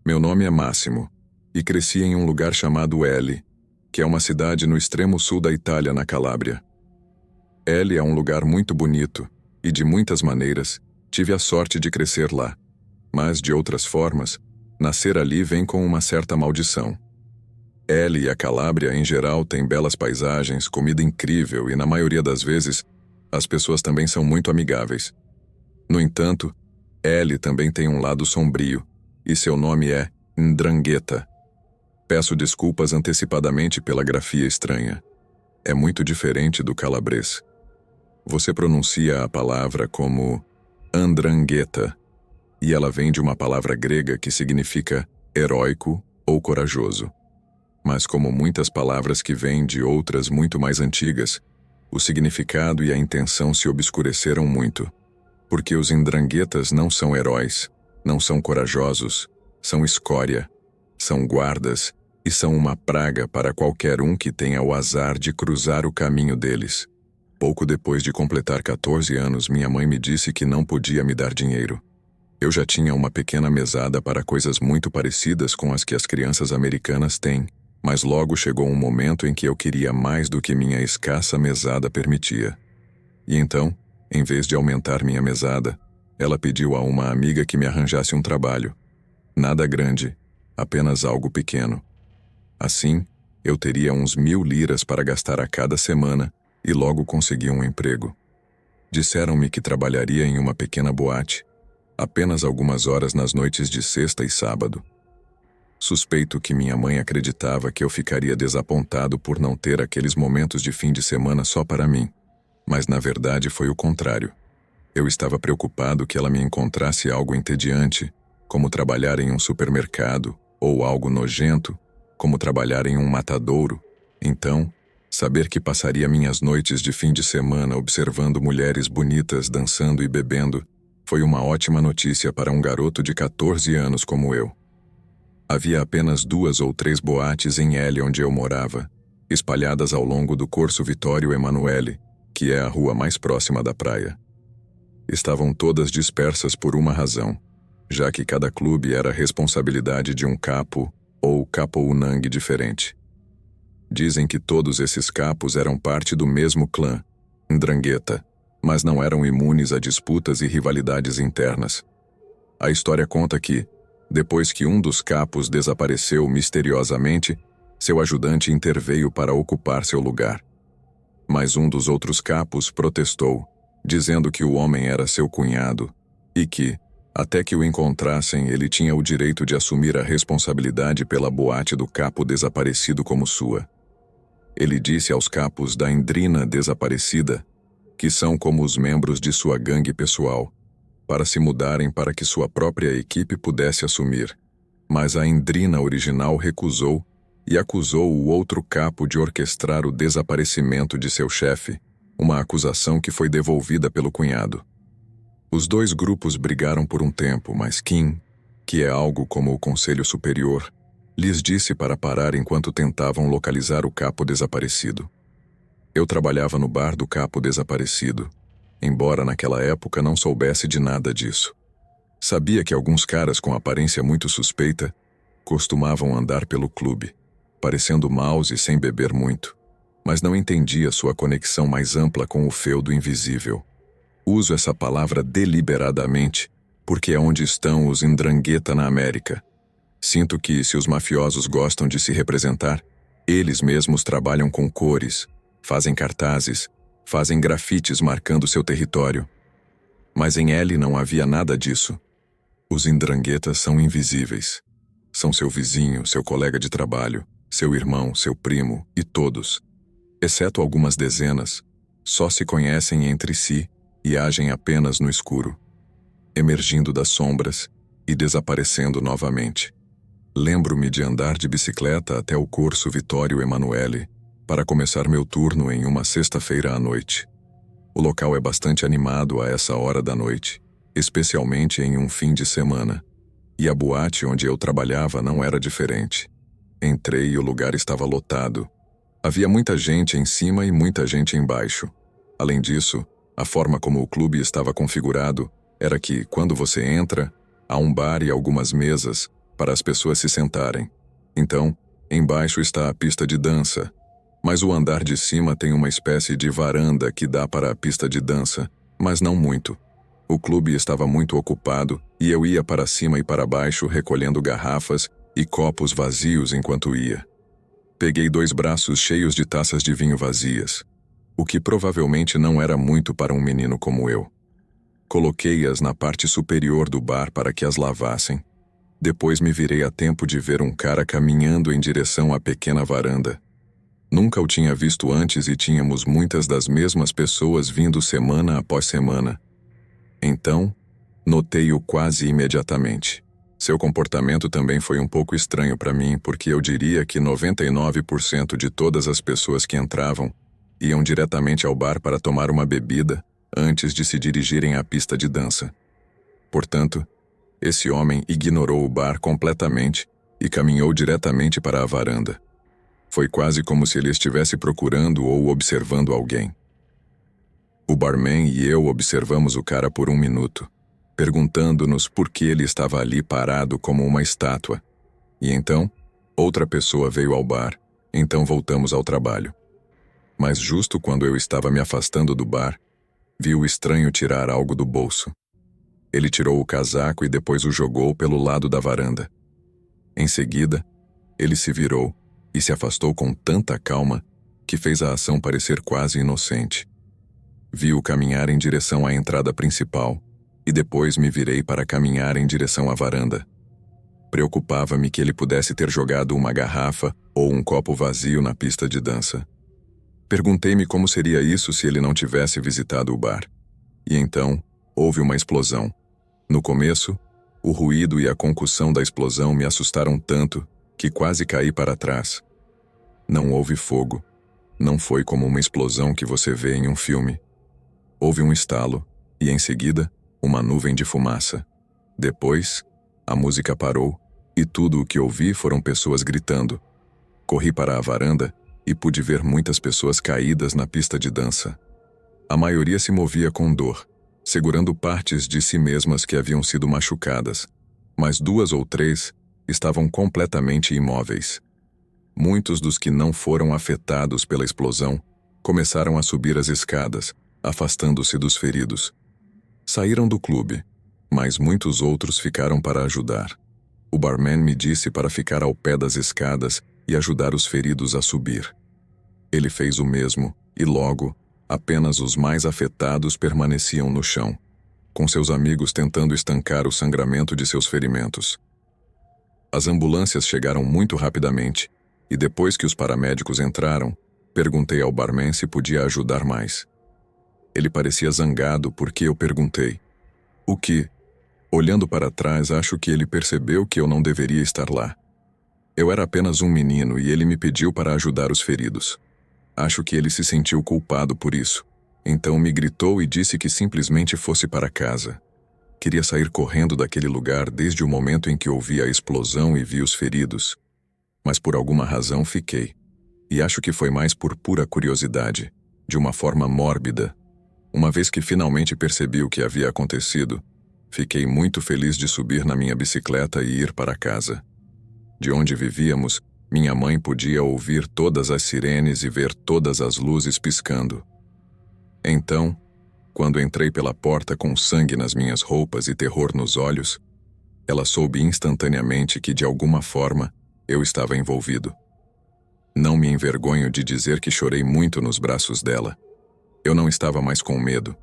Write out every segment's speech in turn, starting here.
Meu nome é Máximo, e cresci em um lugar chamado L, que é uma cidade no extremo sul da Itália, na Calábria. L é um lugar muito bonito, e de muitas maneiras, tive a sorte de crescer lá. Mas, de outras formas, nascer ali vem com uma certa maldição. L e a Calábria, em geral, têm belas paisagens, comida incrível e, na maioria das vezes, as pessoas também são muito amigáveis. No entanto, L também tem um lado sombrio, e seu nome é 'Ndrangheta. Peço desculpas antecipadamente pela grafia estranha. É muito diferente do calabrês. Você pronuncia a palavra como 'Ndrangheta, e ela vem de uma palavra grega que significa heróico ou corajoso. Mas como muitas palavras que vêm de outras muito mais antigas, o significado e a intenção se obscureceram muito, porque os Ndranguetas não são heróis, não são corajosos, são escória, são guardas e são uma praga para qualquer um que tenha o azar de cruzar o caminho deles. Pouco depois de completar 14 anos, minha mãe me disse que não podia me dar dinheiro. Eu já tinha uma pequena mesada para coisas muito parecidas com as que as crianças americanas têm, mas logo chegou um momento em que eu queria mais do que minha escassa mesada permitia. E então, em vez de aumentar minha mesada, ela pediu a uma amiga que me arranjasse um trabalho. Nada grande, apenas algo pequeno. Assim, eu teria uns 1.000 liras para gastar a cada semana e logo consegui um emprego. Disseram-me que trabalharia em uma pequena boate, apenas algumas horas nas noites de sexta e sábado. Suspeito que minha mãe acreditava que eu ficaria desapontado por não ter aqueles momentos de fim de semana só para mim, mas na verdade foi o contrário. Eu estava preocupado que ela me encontrasse algo entediante, como trabalhar em um supermercado, ou algo nojento, como trabalhar em um matadouro. Então, saber que passaria minhas noites de fim de semana observando mulheres bonitas dançando e bebendo foi uma ótima notícia para um garoto de 14 anos como eu. Havia apenas 2 ou 3 boates em L onde eu morava, espalhadas ao longo do Corso Vittorio Emanuele, que é a rua mais próxima da praia. Estavam todas dispersas por uma razão, já que cada clube era responsabilidade de um capo ou capounang diferente. Dizem que todos esses capos eram parte do mesmo clã, Ndrangheta, mas não eram imunes a disputas e rivalidades internas. A história conta que, depois que um dos capos desapareceu misteriosamente, seu ajudante interveio para ocupar seu lugar. Mas um dos outros capos protestou, dizendo que o homem era seu cunhado e que, até que o encontrassem, ele tinha o direito de assumir a responsabilidade pela boate do capo desaparecido como sua. Ele disse aos capos da Ndrina desaparecida, que são como os membros de sua gangue pessoal, para se mudarem para que sua própria equipe pudesse assumir, mas a Ndrina original recusou e acusou o outro capo de orquestrar o desaparecimento de seu chefe, uma acusação que foi devolvida pelo cunhado. Os 2 grupos brigaram por um tempo, mas Kim, que é algo como o Conselho Superior, lhes disse para parar enquanto tentavam localizar o capo desaparecido. Eu trabalhava no bar do capo desaparecido, embora naquela época não soubesse de nada disso. Sabia que alguns caras com aparência muito suspeita costumavam andar pelo clube, parecendo maus e sem beber muito, mas não entendia sua conexão mais ampla com o feudo invisível. Uso essa palavra deliberadamente, porque é onde estão os Ndrangheta na América. Sinto que, se os mafiosos gostam de se representar, eles mesmos trabalham com cores, fazem cartazes, fazem grafites marcando seu território. Mas em L não havia nada disso. Os Ndrangheta são invisíveis. São seu vizinho, seu colega de trabalho, seu irmão, seu primo e todos, exceto algumas dezenas, só se conhecem entre si e agem apenas no escuro, emergindo das sombras e desaparecendo novamente. Lembro-me de andar de bicicleta até o Corso Vittorio Emanuele para começar meu turno em uma sexta-feira à noite. O local é bastante animado a essa hora da noite, especialmente em um fim de semana, e a boate onde eu trabalhava não era diferente. Entrei e o lugar estava lotado. Havia muita gente em cima e muita gente embaixo. Além disso, a forma como o clube estava configurado era que, quando você entra, há um bar e algumas mesas para as pessoas se sentarem. Então, embaixo está a pista de dança, mas o andar de cima tem uma espécie de varanda que dá para a pista de dança, mas não muito. O clube estava muito ocupado e eu ia para cima e para baixo recolhendo garrafas e copos vazios enquanto ia. Peguei 2 braços cheios de taças de vinho vazias, o que provavelmente não era muito para um menino como eu. Coloquei-as na parte superior do bar para que as lavassem. Depois me virei a tempo de ver um cara caminhando em direção à pequena varanda. Nunca o tinha visto antes e tínhamos muitas das mesmas pessoas vindo semana após semana. Então, notei-o quase imediatamente. Seu comportamento também foi um pouco estranho para mim, porque eu diria que 99% de todas as pessoas que entravam iam diretamente ao bar para tomar uma bebida antes de se dirigirem à pista de dança. Portanto, esse homem ignorou o bar completamente e caminhou diretamente para a varanda. Foi quase como se ele estivesse procurando ou observando alguém. O barman e eu observamos o cara por 1 minuto, perguntando-nos por que ele estava ali parado como uma estátua. E então, outra pessoa veio ao bar, então voltamos ao trabalho. Mas justo quando eu estava me afastando do bar, vi o estranho tirar algo do bolso. Ele tirou o casaco e depois o jogou pelo lado da varanda. Em seguida, ele se virou e se afastou com tanta calma que fez a ação parecer quase inocente. Vi-o caminhar em direção à entrada principal e depois me virei para caminhar em direção à varanda. Preocupava-me que ele pudesse ter jogado uma garrafa ou um copo vazio na pista de dança. Perguntei-me como seria isso se ele não tivesse visitado o bar. E então, houve uma explosão. No começo, o ruído e a concussão da explosão me assustaram tanto que quase caí para trás. Não houve fogo. Não foi como uma explosão que você vê em um filme. Houve um estalo e, em seguida, uma nuvem de fumaça. Depois, a música parou e tudo o que ouvi foram pessoas gritando. Corri para a varanda e pude ver muitas pessoas caídas na pista de dança. A maioria se movia com dor, segurando partes de si mesmas que haviam sido machucadas, mas 2 ou 3 estavam completamente imóveis. Muitos dos que não foram afetados pela explosão começaram a subir as escadas, afastando-se dos feridos. Saíram do clube, mas muitos outros ficaram para ajudar. O barman me disse para ficar ao pé das escadas e ajudar os feridos a subir. Ele fez o mesmo e logo, apenas os mais afetados permaneciam no chão, com seus amigos tentando estancar o sangramento de seus ferimentos. As ambulâncias chegaram muito rapidamente e depois que os paramédicos entraram, perguntei ao barman se podia ajudar mais. Ele parecia zangado porque eu perguntei. O que? Olhando para trás, acho que ele percebeu que eu não deveria estar lá. Eu era apenas um menino e ele me pediu para ajudar os feridos. Acho que ele se sentiu culpado por isso. Então me gritou e disse que simplesmente fosse para casa. Queria sair correndo daquele lugar desde o momento em que ouvi a explosão e vi os feridos. Mas por alguma razão fiquei. E acho que foi mais por pura curiosidade, de uma forma mórbida. Uma vez que finalmente percebi o que havia acontecido, fiquei muito feliz de subir na minha bicicleta e ir para casa. De onde vivíamos, minha mãe podia ouvir todas as sirenes e ver todas as luzes piscando. Então, quando entrei pela porta com sangue nas minhas roupas e terror nos olhos, ela soube instantaneamente que, de alguma forma, eu estava envolvido. Não me envergonho de dizer que chorei muito nos braços dela. Eu não estava mais com medo,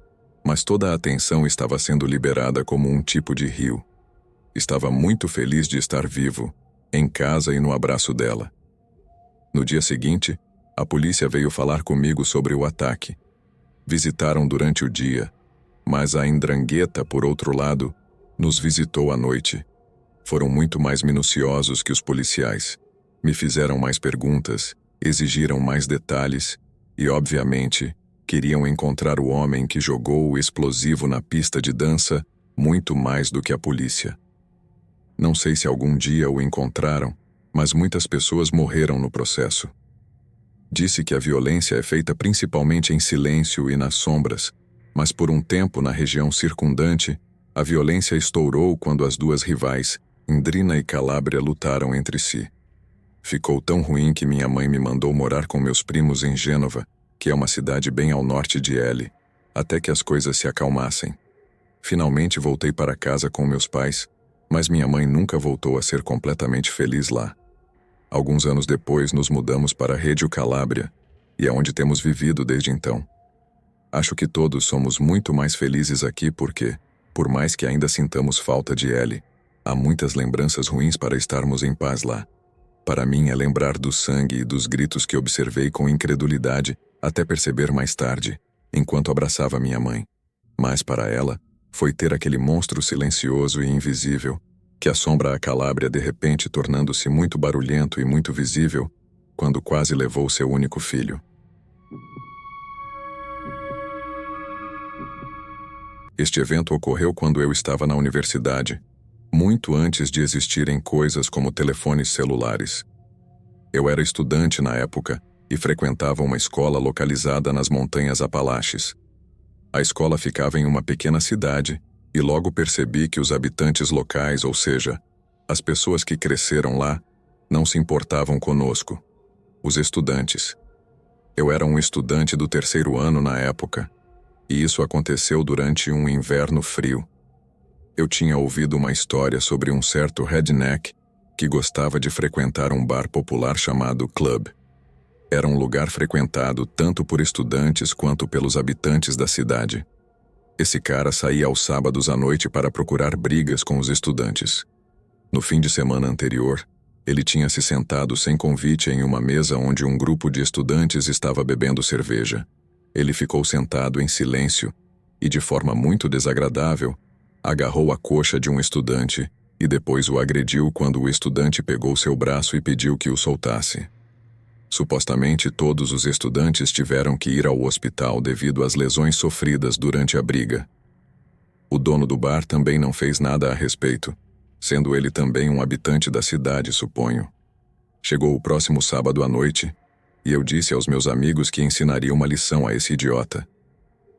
mas toda a atenção estava sendo liberada como um tipo de rio. Estava muito feliz de estar vivo, em casa e no abraço dela. No dia seguinte, a polícia veio falar comigo sobre o ataque. Visitaram durante o dia, mas a Ndrangheta, por outro lado, nos visitou à noite. Foram muito mais minuciosos que os policiais. Me fizeram mais perguntas, exigiram mais detalhes e, obviamente, queriam encontrar o homem que jogou o explosivo na pista de dança muito mais do que a polícia. Não sei se algum dia o encontraram, mas muitas pessoas morreram no processo. Disse que a violência é feita principalmente em silêncio e nas sombras, mas por um tempo na região circundante, A violência estourou quando as duas rivais, Indrina e Calábria, lutaram entre si. Ficou tão ruim que minha mãe me mandou morar com meus primos em Gênova, que é uma cidade bem ao norte de Ely, até que as coisas se acalmassem. Finalmente voltei para casa com meus pais, mas minha mãe nunca voltou a ser completamente feliz lá. Alguns anos depois, nos mudamos para Reggio Calabria, e é onde temos vivido desde então. Acho que todos somos muito mais felizes aqui porque, por mais que ainda sintamos falta de Ely, há muitas lembranças ruins para estarmos em paz lá. Para mim é lembrar do sangue e dos gritos que observei com incredulidade até perceber mais tarde, enquanto abraçava minha mãe. Mas para ela, foi ter aquele monstro silencioso e invisível, que assombra a Calábria de repente tornando-se muito barulhento e muito visível, quando quase levou seu único filho. Este evento ocorreu quando eu estava na universidade, muito antes de existirem coisas como telefones celulares. Eu era estudante na época e frequentava uma escola localizada nas Montanhas Apalaches. A escola ficava em uma pequena cidade e logo percebi que os habitantes locais, ou seja, as pessoas que cresceram lá, não se importavam conosco, os estudantes. Eu era um estudante do 3º ano na época, e isso aconteceu durante um inverno frio. Eu tinha ouvido uma história sobre um certo redneck que gostava de frequentar um bar popular chamado Club. Era um lugar frequentado tanto por estudantes quanto pelos habitantes da cidade. Esse cara saía aos sábados à noite para procurar brigas com os estudantes. No fim de semana anterior, ele tinha se sentado sem convite em uma mesa onde um grupo de estudantes estava bebendo cerveja. Ele ficou sentado em silêncio e, de forma muito desagradável, agarrou a coxa de um estudante e depois o agrediu quando o estudante pegou seu braço e pediu que o soltasse. Supostamente todos os estudantes tiveram que ir ao hospital devido às lesões sofridas durante a briga. O dono do bar também não fez nada a respeito, sendo ele também um habitante da cidade, suponho. Chegou o próximo sábado à noite, e eu disse aos meus amigos que ensinaria uma lição a esse idiota.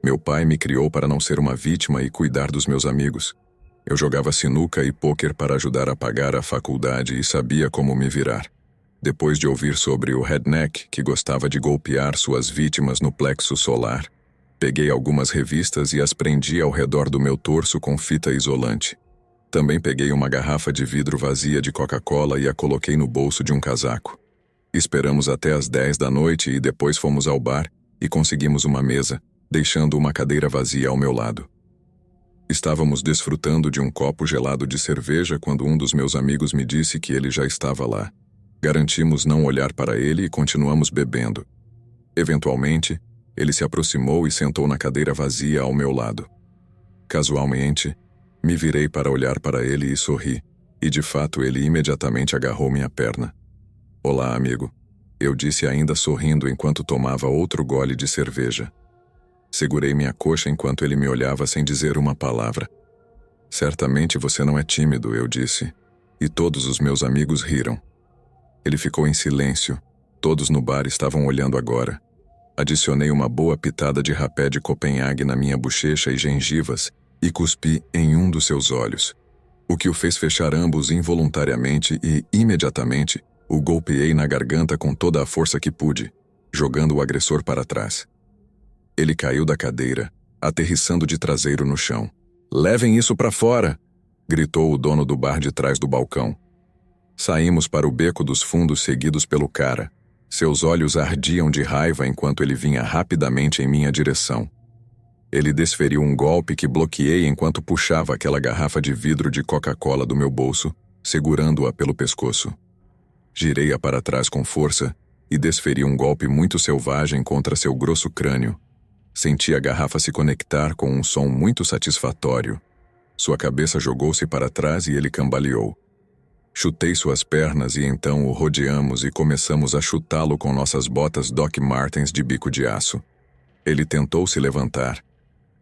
Meu pai me criou para não ser uma vítima e cuidar dos meus amigos. Eu jogava sinuca e pôquer para ajudar a pagar a faculdade e sabia como me virar. Depois de ouvir sobre o redneck que gostava de golpear suas vítimas no plexo solar, peguei algumas revistas e as prendi ao redor do meu torso com fita isolante. Também peguei uma garrafa de vidro vazia de Coca-Cola e a coloquei no bolso de um casaco. Esperamos até as 10 da noite e depois fomos ao bar e conseguimos uma mesa, deixando uma cadeira vazia ao meu lado. Estávamos desfrutando de um copo gelado de cerveja quando um dos meus amigos me disse que ele já estava lá. Garantimos não olhar para ele e continuamos bebendo. Eventualmente, ele se aproximou e sentou na cadeira vazia ao meu lado. Casualmente, me virei para olhar para ele e sorri, e de fato ele imediatamente agarrou minha perna. "Olá, amigo", eu disse ainda sorrindo enquanto tomava outro gole de cerveja. Segurei minha coxa enquanto ele me olhava sem dizer uma palavra. "Certamente você não é tímido", eu disse, e todos os meus amigos riram. Ele ficou em silêncio, todos no bar estavam olhando agora. Adicionei uma boa pitada de rapé de Copenhague na minha bochecha e gengivas e cuspi em um dos seus olhos, o que o fez fechar ambos involuntariamente e, imediatamente, o golpeei na garganta com toda a força que pude, jogando o agressor para trás. Ele caiu da cadeira, aterrissando de traseiro no chão. "Levem isso para fora!" gritou o dono do bar de trás do balcão. Saímos para o beco dos fundos seguidos pelo cara. Seus olhos ardiam de raiva enquanto ele vinha rapidamente em minha direção. Ele desferiu um golpe que bloqueei enquanto puxava aquela garrafa de vidro de Coca-Cola do meu bolso, segurando-a pelo pescoço. Girei-a para trás com força e desferi um golpe muito selvagem contra seu grosso crânio. Senti a garrafa se conectar com um som muito satisfatório. Sua cabeça jogou-se para trás e ele cambaleou. Chutei suas pernas e então o rodeamos e começamos a chutá-lo com nossas botas Doc Martens de bico de aço. Ele tentou se levantar,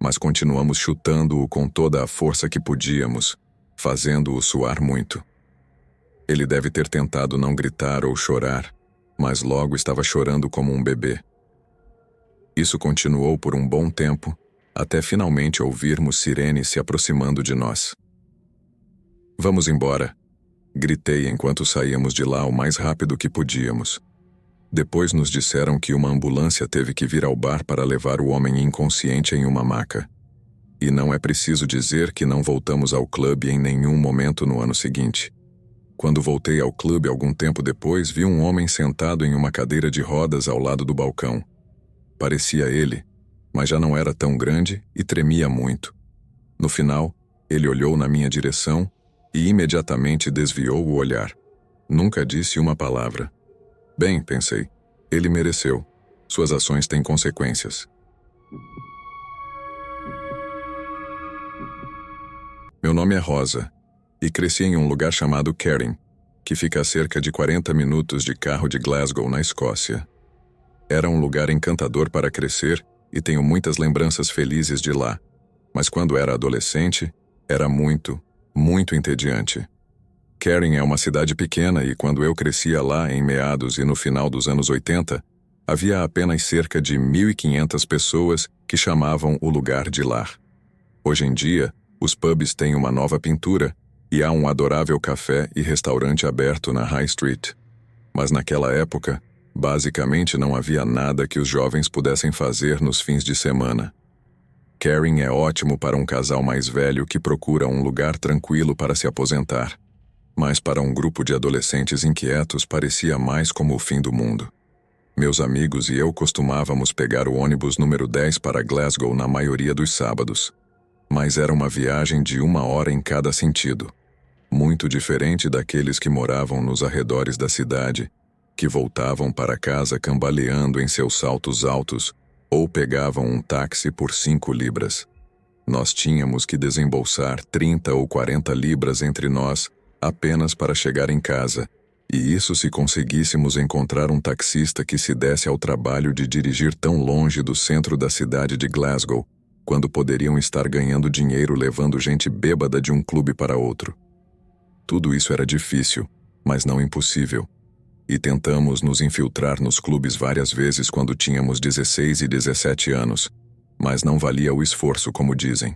mas continuamos chutando-o com toda a força que podíamos, fazendo-o suar muito. Ele deve ter tentado não gritar ou chorar, mas logo estava chorando como um bebê. Isso continuou por um bom tempo, até finalmente ouvirmos sirenes se aproximando de nós. "Vamos embora", gritei enquanto saíamos de lá o mais rápido que podíamos. Depois nos disseram que uma ambulância teve que vir ao bar para levar o homem inconsciente em uma maca. E não é preciso dizer que não voltamos ao clube em nenhum momento no ano seguinte. Quando voltei ao clube algum tempo depois, vi um homem sentado em uma cadeira de rodas ao lado do balcão. Parecia ele, mas já não era tão grande e tremia muito. No final, ele olhou na minha direção e imediatamente desviou o olhar. Nunca disse uma palavra. Bem, pensei, ele mereceu. Suas ações têm consequências. Meu nome é Rosa, e cresci em um lugar chamado Caring, que fica a cerca de 40 minutos de carro de Glasgow, na Escócia. Era um lugar encantador para crescer e tenho muitas lembranças felizes de lá, mas quando era adolescente, era muito, muito entediante. Caring é uma cidade pequena e quando eu crescia lá em meados e no final dos anos 80, havia apenas cerca de 1.500 pessoas que chamavam o lugar de lar. Hoje em dia, os pubs têm uma nova pintura e há um adorável café e restaurante aberto na High Street. Mas naquela época, basicamente não havia nada que os jovens pudessem fazer nos fins de semana. Caring é ótimo para um casal mais velho que procura um lugar tranquilo para se aposentar. Mas para um grupo de adolescentes inquietos parecia mais como o fim do mundo. Meus amigos e eu costumávamos pegar o ônibus número 10 para Glasgow na maioria dos sábados. Mas era uma viagem de 1 hora em cada sentido. Muito diferente daqueles que moravam nos arredores da cidade, que voltavam para casa cambaleando em seus saltos altos ou pegavam um táxi por 5 libras. Nós tínhamos que desembolsar 30 ou 40 libras entre nós apenas para chegar em casa, e isso se conseguíssemos encontrar um taxista que se desse ao trabalho de dirigir tão longe do centro da cidade de Glasgow, quando poderiam estar ganhando dinheiro levando gente bêbada de um clube para outro. Tudo isso era difícil, mas não impossível, e tentamos nos infiltrar nos clubes várias vezes quando tínhamos 16 e 17 anos, mas não valia o esforço, como dizem.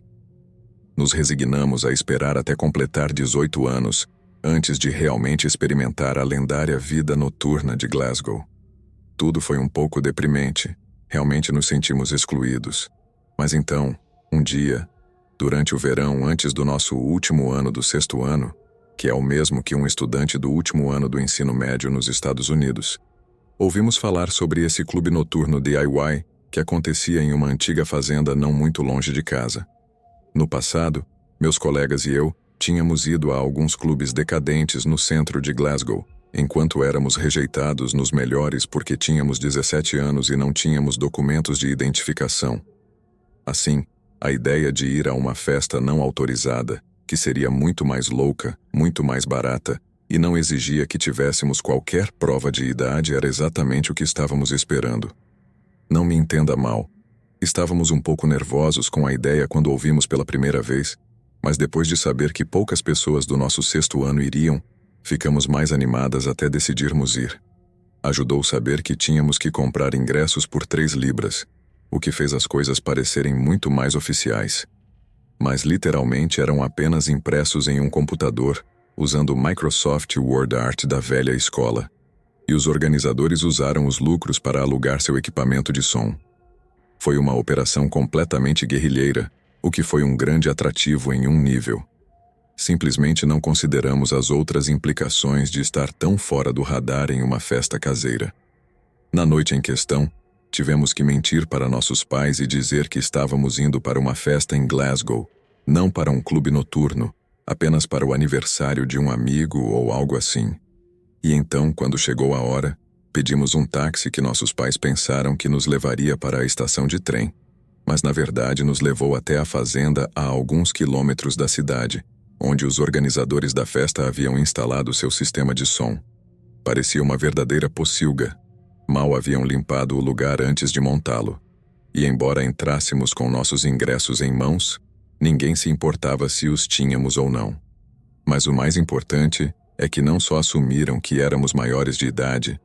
Nos resignamos a esperar até completar 18 anos, antes de realmente experimentar a lendária vida noturna de Glasgow. Tudo foi um pouco deprimente, realmente nos sentimos excluídos. Mas então, um dia, durante o verão antes do nosso último ano do 6º ano, que é o mesmo que um estudante do último ano do ensino médio nos Estados Unidos, ouvimos falar sobre esse clube noturno DIY que acontecia em uma antiga fazenda não muito longe de casa. No passado, meus colegas e eu tínhamos ido a alguns clubes decadentes no centro de Glasgow, enquanto éramos rejeitados nos melhores porque tínhamos 17 anos e não tínhamos documentos de identificação. Assim, a ideia de ir a uma festa não autorizada, que seria muito mais louca, muito mais barata, e não exigia que tivéssemos qualquer prova de idade era exatamente o que estávamos esperando. Não me entenda mal. Estávamos um pouco nervosos com a ideia quando ouvimos pela primeira vez, mas depois de saber que poucas pessoas do nosso 6º ano iriam, ficamos mais animadas até decidirmos ir. Ajudou saber que tínhamos que comprar ingressos por 3 libras, o que fez as coisas parecerem muito mais oficiais. Mas literalmente eram apenas impressos em um computador, usando o Microsoft Word Art da velha escola, e os organizadores usaram os lucros para alugar seu equipamento de som. Foi uma operação completamente guerrilheira, o que foi um grande atrativo em um nível. Simplesmente não consideramos as outras implicações de estar tão fora do radar em uma festa caseira. Na noite em questão, tivemos que mentir para nossos pais e dizer que estávamos indo para uma festa em Glasgow, não para um clube noturno, apenas para o aniversário de um amigo ou algo assim. E então, quando chegou a hora, pedimos um táxi que nossos pais pensaram que nos levaria para a estação de trem, mas na verdade nos levou até a fazenda a alguns quilômetros da cidade, onde os organizadores da festa haviam instalado seu sistema de som. Parecia uma verdadeira pocilga. Mal haviam limpado o lugar antes de montá-lo. E embora entrássemos com nossos ingressos em mãos, ninguém se importava se os tínhamos ou não. Mas o mais importante é que não só assumiram que éramos maiores de idade,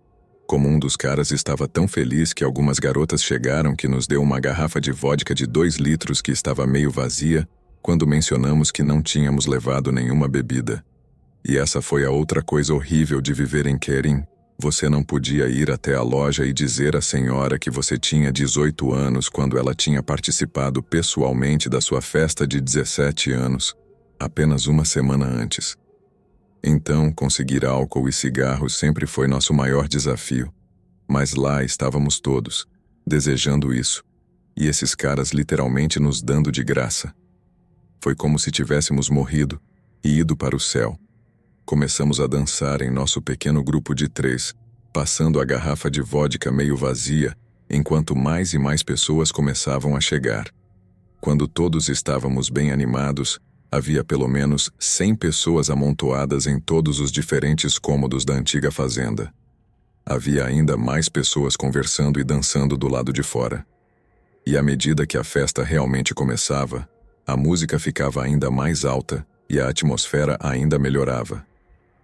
Como um dos caras estava tão feliz que algumas garotas chegaram que nos deu uma garrafa de vodka de 2 litros que estava meio vazia quando mencionamos que não tínhamos levado nenhuma bebida. E essa foi a outra coisa horrível de viver em Kerin. Você não podia ir até a loja e dizer à senhora que você tinha 18 anos quando ela tinha participado pessoalmente da sua festa de 17 anos, apenas uma semana antes. Então, conseguir álcool e cigarros sempre foi nosso maior desafio. Mas lá estávamos todos, desejando isso, e esses caras literalmente nos dando de graça. Foi como se tivéssemos morrido e ido para o céu. Começamos a dançar em nosso pequeno grupo de 3, passando a garrafa de vodka meio vazia, enquanto mais e mais pessoas começavam a chegar. Quando todos estávamos bem animados, havia pelo menos 100 pessoas amontoadas em todos os diferentes cômodos da antiga fazenda. Havia ainda mais pessoas conversando e dançando do lado de fora. E à medida que a festa realmente começava, a música ficava ainda mais alta e a atmosfera ainda melhorava.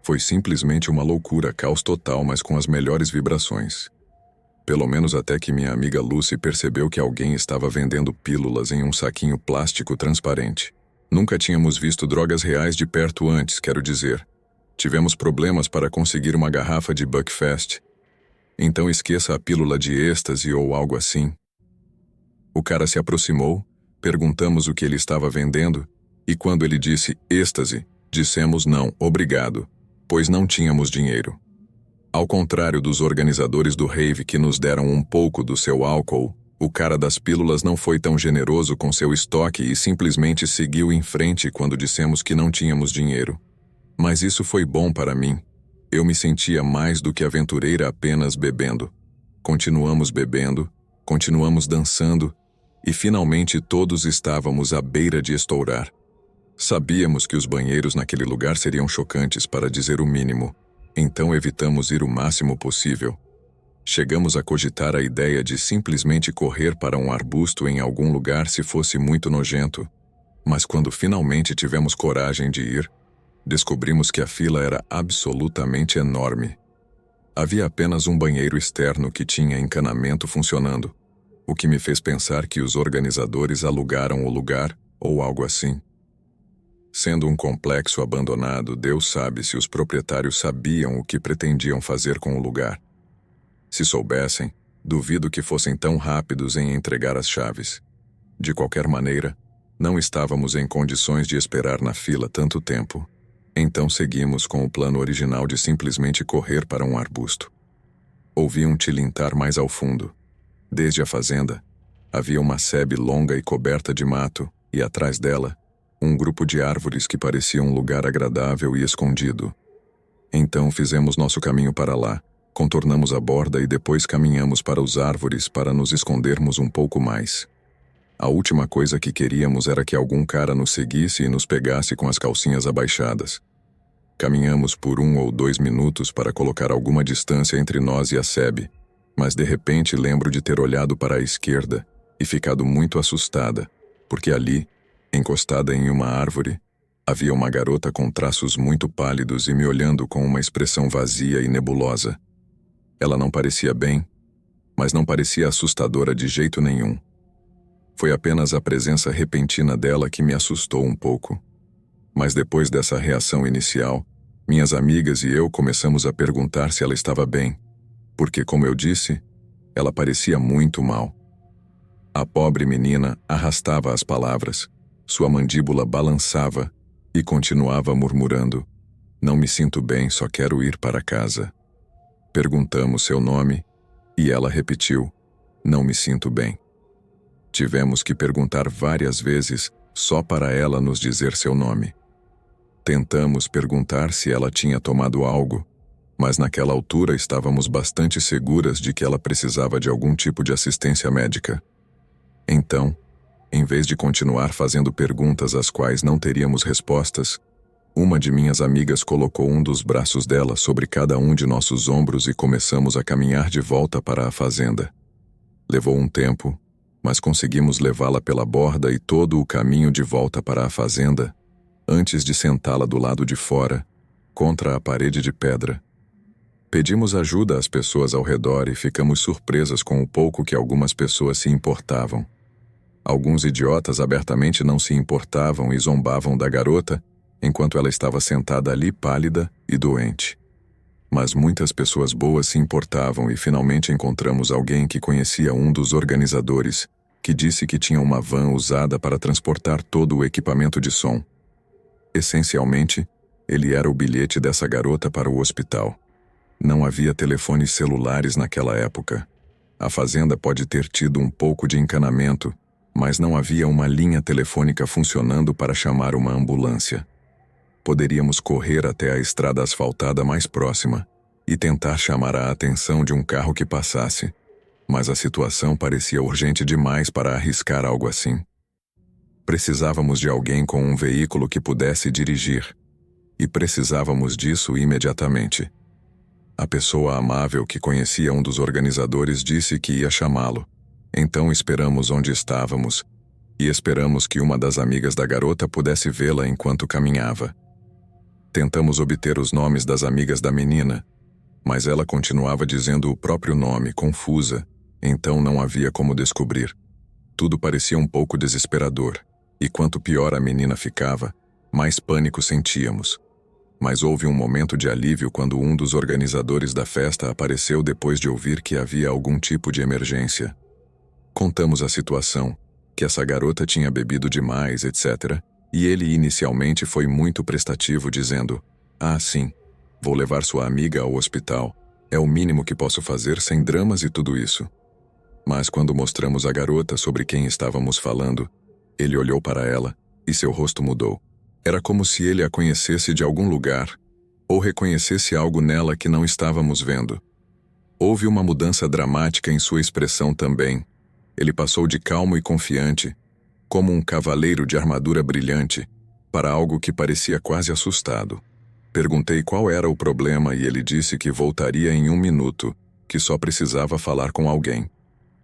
Foi simplesmente uma loucura, caos total, mas com as melhores vibrações. Pelo menos até que minha amiga Lucy percebeu que alguém estava vendendo pílulas em um saquinho plástico transparente. Nunca tínhamos visto drogas reais de perto antes, quero dizer. Tivemos problemas para conseguir uma garrafa de Buckfast. Então esqueça a pílula de êxtase ou algo assim. O cara se aproximou, perguntamos o que ele estava vendendo, e quando ele disse êxtase, dissemos não, obrigado, pois não tínhamos dinheiro. Ao contrário dos organizadores do rave que nos deram um pouco do seu álcool, o cara das pílulas não foi tão generoso com seu estoque e simplesmente seguiu em frente quando dissemos que não tínhamos dinheiro. Mas isso foi bom para mim. Eu me sentia mais do que aventureira apenas bebendo. Continuamos bebendo, continuamos dançando, e finalmente todos estávamos à beira de estourar. Sabíamos que os banheiros naquele lugar seriam chocantes, para dizer o mínimo, então evitamos ir o máximo possível. Chegamos a cogitar a ideia de simplesmente correr para um arbusto em algum lugar se fosse muito nojento, mas quando finalmente tivemos coragem de ir, descobrimos que a fila era absolutamente enorme. Havia apenas um banheiro externo que tinha encanamento funcionando, o que me fez pensar que os organizadores alugaram o lugar ou algo assim. Sendo um complexo abandonado, Deus sabe se os proprietários sabiam o que pretendiam fazer com o lugar. Se soubessem, duvido que fossem tão rápidos em entregar as chaves. De qualquer maneira, não estávamos em condições de esperar na fila tanto tempo. Então seguimos com o plano original de simplesmente correr para um arbusto. Ouvi um tilintar mais ao fundo. Desde a fazenda, havia uma sebe longa e coberta de mato, e atrás dela, um grupo de árvores que parecia um lugar agradável e escondido. Então fizemos nosso caminho para lá, contornamos a borda e depois caminhamos para os árvores para nos escondermos um pouco mais. A última coisa que queríamos era que algum cara nos seguisse e nos pegasse com as calcinhas abaixadas. Caminhamos por 1 ou 2 minutos para colocar alguma distância entre nós e a sebe, mas de repente lembro de ter olhado para a esquerda e ficado muito assustada, porque ali, encostada em uma árvore, havia uma garota com traços muito pálidos e me olhando com uma expressão vazia e nebulosa. Ela não parecia bem, mas não parecia assustadora de jeito nenhum. Foi apenas a presença repentina dela que me assustou um pouco. Mas depois dessa reação inicial, minhas amigas e eu começamos a perguntar se ela estava bem, porque, como eu disse, ela parecia muito mal. A pobre menina arrastava as palavras, sua mandíbula balançava e continuava murmurando: "Não me sinto bem, só quero ir para casa." Perguntamos seu nome e ela repetiu: "Não me sinto bem." Tivemos que perguntar várias vezes só para ela nos dizer seu nome. Tentamos perguntar se ela tinha tomado algo, mas naquela altura estávamos bastante seguras de que ela precisava de algum tipo de assistência médica. Então, em vez de continuar fazendo perguntas às quais não teríamos respostas, uma de minhas amigas colocou um dos braços dela sobre cada um de nossos ombros e começamos a caminhar de volta para a fazenda. Levou um tempo, mas conseguimos levá-la pela borda e todo o caminho de volta para a fazenda, antes de sentá-la do lado de fora, contra a parede de pedra. Pedimos ajuda às pessoas ao redor e ficamos surpresas com o pouco que algumas pessoas se importavam. Alguns idiotas abertamente não se importavam e zombavam da garota, enquanto ela estava sentada ali pálida e doente. Mas muitas pessoas boas se importavam e finalmente encontramos alguém que conhecia um dos organizadores, que disse que tinha uma van usada para transportar todo o equipamento de som. Essencialmente, ele era o bilhete dessa garota para o hospital. Não havia telefones celulares naquela época. A fazenda pode ter tido um pouco de encanamento, mas não havia uma linha telefônica funcionando para chamar uma ambulância. Poderíamos correr até a estrada asfaltada mais próxima e tentar chamar a atenção de um carro que passasse, mas a situação parecia urgente demais para arriscar algo assim. Precisávamos de alguém com um veículo que pudesse dirigir, e precisávamos disso imediatamente. A pessoa amável que conhecia um dos organizadores disse que ia chamá-lo. Então esperamos onde estávamos, e esperamos que uma das amigas da garota pudesse vê-la enquanto caminhava. Tentamos obter os nomes das amigas da menina, mas ela continuava dizendo o próprio nome, confusa, então não havia como descobrir. Tudo parecia um pouco desesperador, e quanto pior a menina ficava, mais pânico sentíamos. Mas houve um momento de alívio quando um dos organizadores da festa apareceu depois de ouvir que havia algum tipo de emergência. Contamos a situação, que essa garota tinha bebido demais, etc., e ele inicialmente foi muito prestativo dizendo: "Ah, sim, vou levar sua amiga ao hospital, é o mínimo que posso fazer sem dramas e tudo isso." Mas quando mostramos a garota sobre quem estávamos falando, ele olhou para ela, e seu rosto mudou. Era como se ele a conhecesse de algum lugar, ou reconhecesse algo nela que não estávamos vendo. Houve uma mudança dramática em sua expressão também. Ele passou de calmo e confiante, como um cavaleiro de armadura brilhante, para algo que parecia quase assustado. Perguntei qual era o problema e ele disse que voltaria em 1 minuto, que só precisava falar com alguém.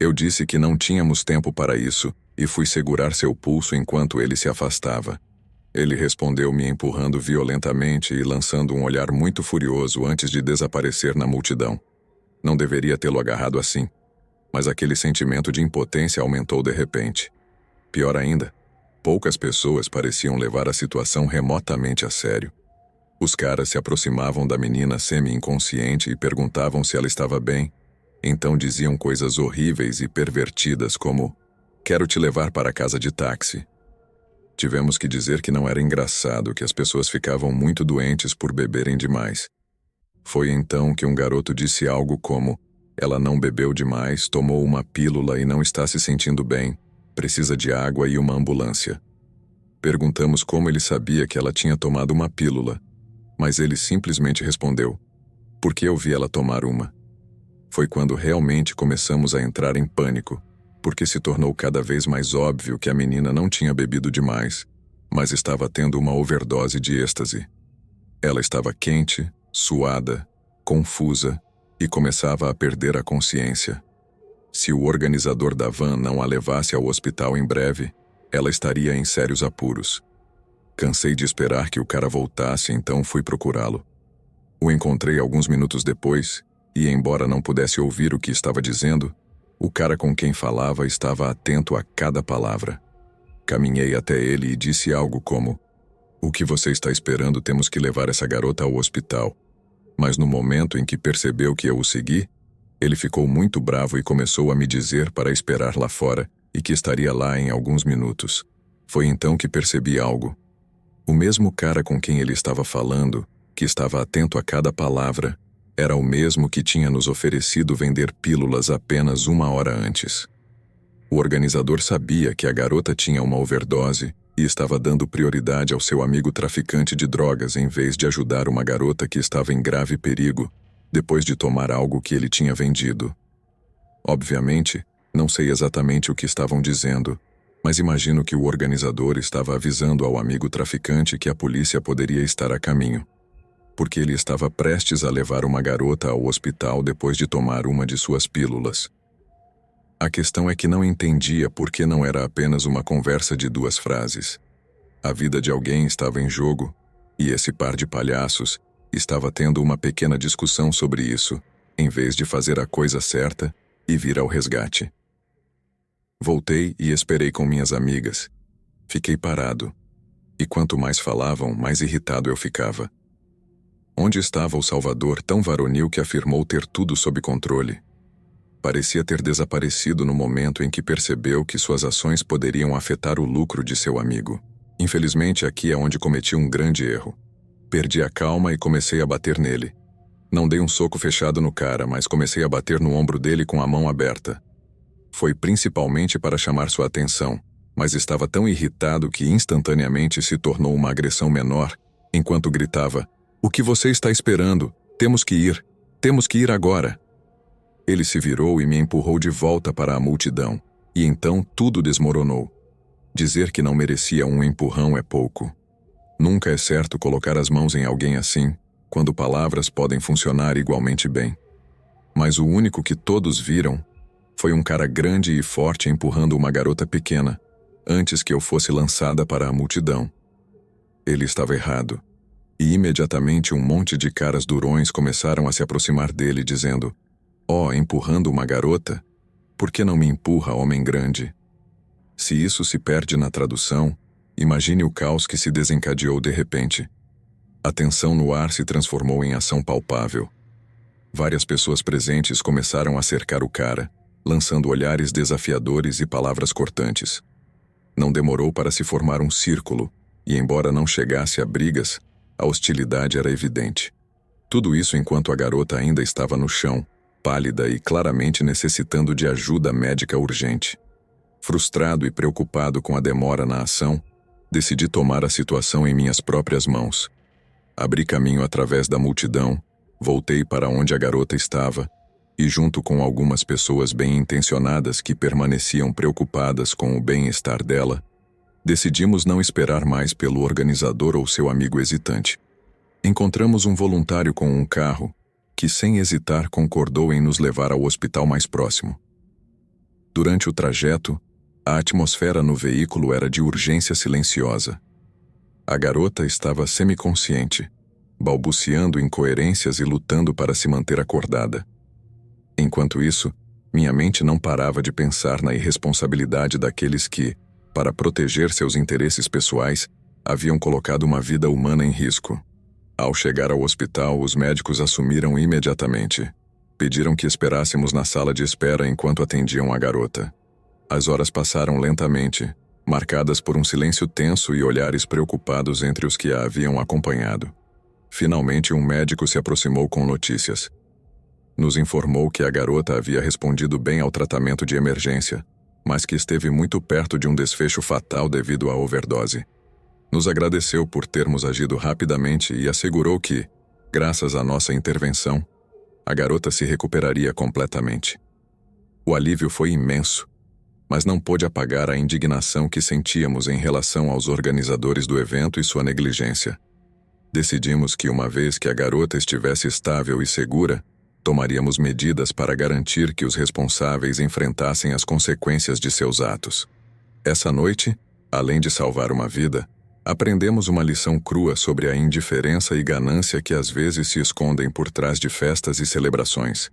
Eu disse que não tínhamos tempo para isso e fui segurar seu pulso enquanto ele se afastava. Ele respondeu me empurrando violentamente e lançando um olhar muito furioso antes de desaparecer na multidão. Não deveria tê-lo agarrado assim, mas aquele sentimento de impotência aumentou de repente. Pior ainda, poucas pessoas pareciam levar a situação remotamente a sério. Os caras se aproximavam da menina semi-inconsciente e perguntavam se ela estava bem. Então diziam coisas horríveis e pervertidas como: "Quero te levar para a casa de táxi." Tivemos que dizer que não era engraçado, que as pessoas ficavam muito doentes por beberem demais. Foi então que um garoto disse algo como: "Ela não bebeu demais, tomou uma pílula e não está se sentindo bem, precisa de água e uma ambulância." Perguntamos como ele sabia que ela tinha tomado uma pílula, mas ele simplesmente respondeu: "Porque eu vi ela tomar uma." Foi quando realmente começamos a entrar em pânico, porque se tornou cada vez mais óbvio que a menina não tinha bebido demais, mas estava tendo uma overdose de êxtase. Ela estava quente, suada, confusa e começava a perder a consciência. Se o organizador da van não a levasse ao hospital em breve, ela estaria em sérios apuros. Cansei de esperar que o cara voltasse, então fui procurá-lo. O encontrei alguns minutos depois, e embora não pudesse ouvir o que estava dizendo, o cara com quem falava estava atento a cada palavra. Caminhei até ele e disse algo como: "O que você está esperando? Temos que levar essa garota ao hospital." Mas no momento em que percebeu que eu o segui, ele ficou muito bravo e começou a me dizer para esperar lá fora e que estaria lá em alguns minutos. Foi então que percebi algo. O mesmo cara com quem ele estava falando, que estava atento a cada palavra, era o mesmo que tinha nos oferecido vender pílulas apenas 1 hora antes. O organizador sabia que a garota tinha uma overdose e estava dando prioridade ao seu amigo traficante de drogas em vez de ajudar uma garota que estava em grave perigo depois de tomar algo que ele tinha vendido. Obviamente, não sei exatamente o que estavam dizendo, mas imagino que o organizador estava avisando ao amigo traficante que a polícia poderia estar a caminho, porque ele estava prestes a levar uma garota ao hospital depois de tomar uma de suas pílulas. A questão é que não entendia por que não era apenas uma conversa de 2 frases. A vida de alguém estava em jogo, e esse par de palhaços estava tendo uma pequena discussão sobre isso, em vez de fazer a coisa certa e vir ao resgate. Voltei e esperei com minhas amigas. Fiquei parado. E quanto mais falavam, mais irritado eu ficava. Onde estava o Salvador tão varonil que afirmou ter tudo sob controle? Parecia ter desaparecido no momento em que percebeu que suas ações poderiam afetar o lucro de seu amigo. Infelizmente, aqui é onde cometi um grande erro. Perdi a calma e comecei a bater nele. Não dei um soco fechado no cara, mas comecei a bater no ombro dele com a mão aberta. Foi principalmente para chamar sua atenção, mas estava tão irritado que instantaneamente se tornou uma agressão menor, enquanto gritava: "O que você está esperando? Temos que ir! Temos que ir agora!" Ele se virou e me empurrou de volta para a multidão, e então tudo desmoronou. Dizer que não merecia um empurrão é pouco. Nunca é certo colocar as mãos em alguém assim, quando palavras podem funcionar igualmente bem. Mas o único que todos viram foi um cara grande e forte empurrando uma garota pequena, antes que eu fosse lançada para a multidão. Ele estava errado, e imediatamente um monte de caras durões começaram a se aproximar dele dizendo: "Oh, empurrando uma garota? Por que não me empurra, homem grande?" Se isso se perde na tradução, imagine o caos que se desencadeou de repente. A tensão no ar se transformou em ação palpável. Várias pessoas presentes começaram a cercar o cara, lançando olhares desafiadores e palavras cortantes. Não demorou para se formar um círculo, e embora não chegasse a brigas, a hostilidade era evidente. Tudo isso enquanto a garota ainda estava no chão, pálida e claramente necessitando de ajuda médica urgente. Frustrado e preocupado com a demora na ação, decidi tomar a situação em minhas próprias mãos. Abri caminho através da multidão, voltei para onde a garota estava, e junto com algumas pessoas bem-intencionadas que permaneciam preocupadas com o bem-estar dela, decidimos não esperar mais pelo organizador ou seu amigo hesitante. Encontramos um voluntário com um carro, que sem hesitar concordou em nos levar ao hospital mais próximo. Durante o trajeto, a atmosfera no veículo era de urgência silenciosa. A garota estava semiconsciente, balbuciando incoerências e lutando para se manter acordada. Enquanto isso, minha mente não parava de pensar na irresponsabilidade daqueles que, para proteger seus interesses pessoais, haviam colocado uma vida humana em risco. Ao chegar ao hospital, os médicos assumiram imediatamente. Pediram que esperássemos na sala de espera enquanto atendiam a garota. As horas passaram lentamente, marcadas por um silêncio tenso e olhares preocupados entre os que a haviam acompanhado. Finalmente, um médico se aproximou com notícias. Nos informou que a garota havia respondido bem ao tratamento de emergência, mas que esteve muito perto de um desfecho fatal devido à overdose. Nos agradeceu por termos agido rapidamente e assegurou que, graças à nossa intervenção, a garota se recuperaria completamente. O alívio foi imenso, mas não pôde apagar a indignação que sentíamos em relação aos organizadores do evento e sua negligência. Decidimos que, uma vez que a garota estivesse estável e segura, tomaríamos medidas para garantir que os responsáveis enfrentassem as consequências de seus atos. Essa noite, além de salvar uma vida, aprendemos uma lição crua sobre a indiferença e ganância que às vezes se escondem por trás de festas e celebrações.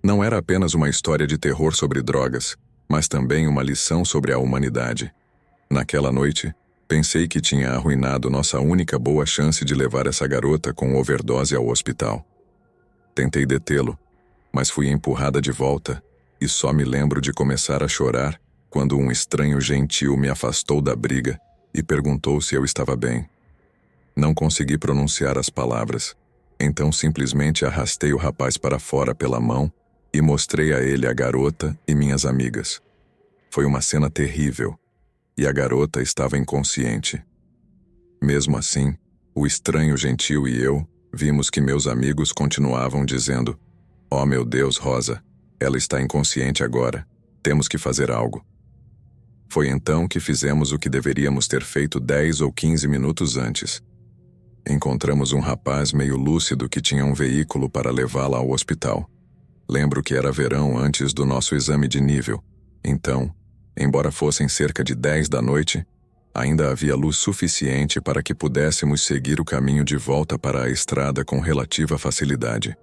Não era apenas uma história de terror sobre drogas, mas também uma lição sobre a humanidade. Naquela noite, pensei que tinha arruinado nossa única boa chance de levar essa garota com overdose ao hospital. Tentei detê-lo, mas fui empurrada de volta, e só me lembro de começar a chorar quando um estranho gentil me afastou da briga e perguntou se eu estava bem. Não consegui pronunciar as palavras, então simplesmente arrastei o rapaz para fora pela mão e mostrei a ele a garota e minhas amigas. Foi uma cena terrível, e a garota estava inconsciente. Mesmo assim, o estranho gentil e eu vimos que meus amigos continuavam dizendo: "Oh meu Deus, Rosa, ela está inconsciente agora, temos que fazer algo." Foi então que fizemos o que deveríamos ter feito 10 ou 15 minutos antes. Encontramos um rapaz meio lúcido que tinha um veículo para levá-la ao hospital. Lembro que era verão antes do nosso exame de nível, então, embora fossem cerca de 10 da noite, Ainda havia luz suficiente para que pudéssemos seguir o caminho de volta para a estrada com relativa facilidade.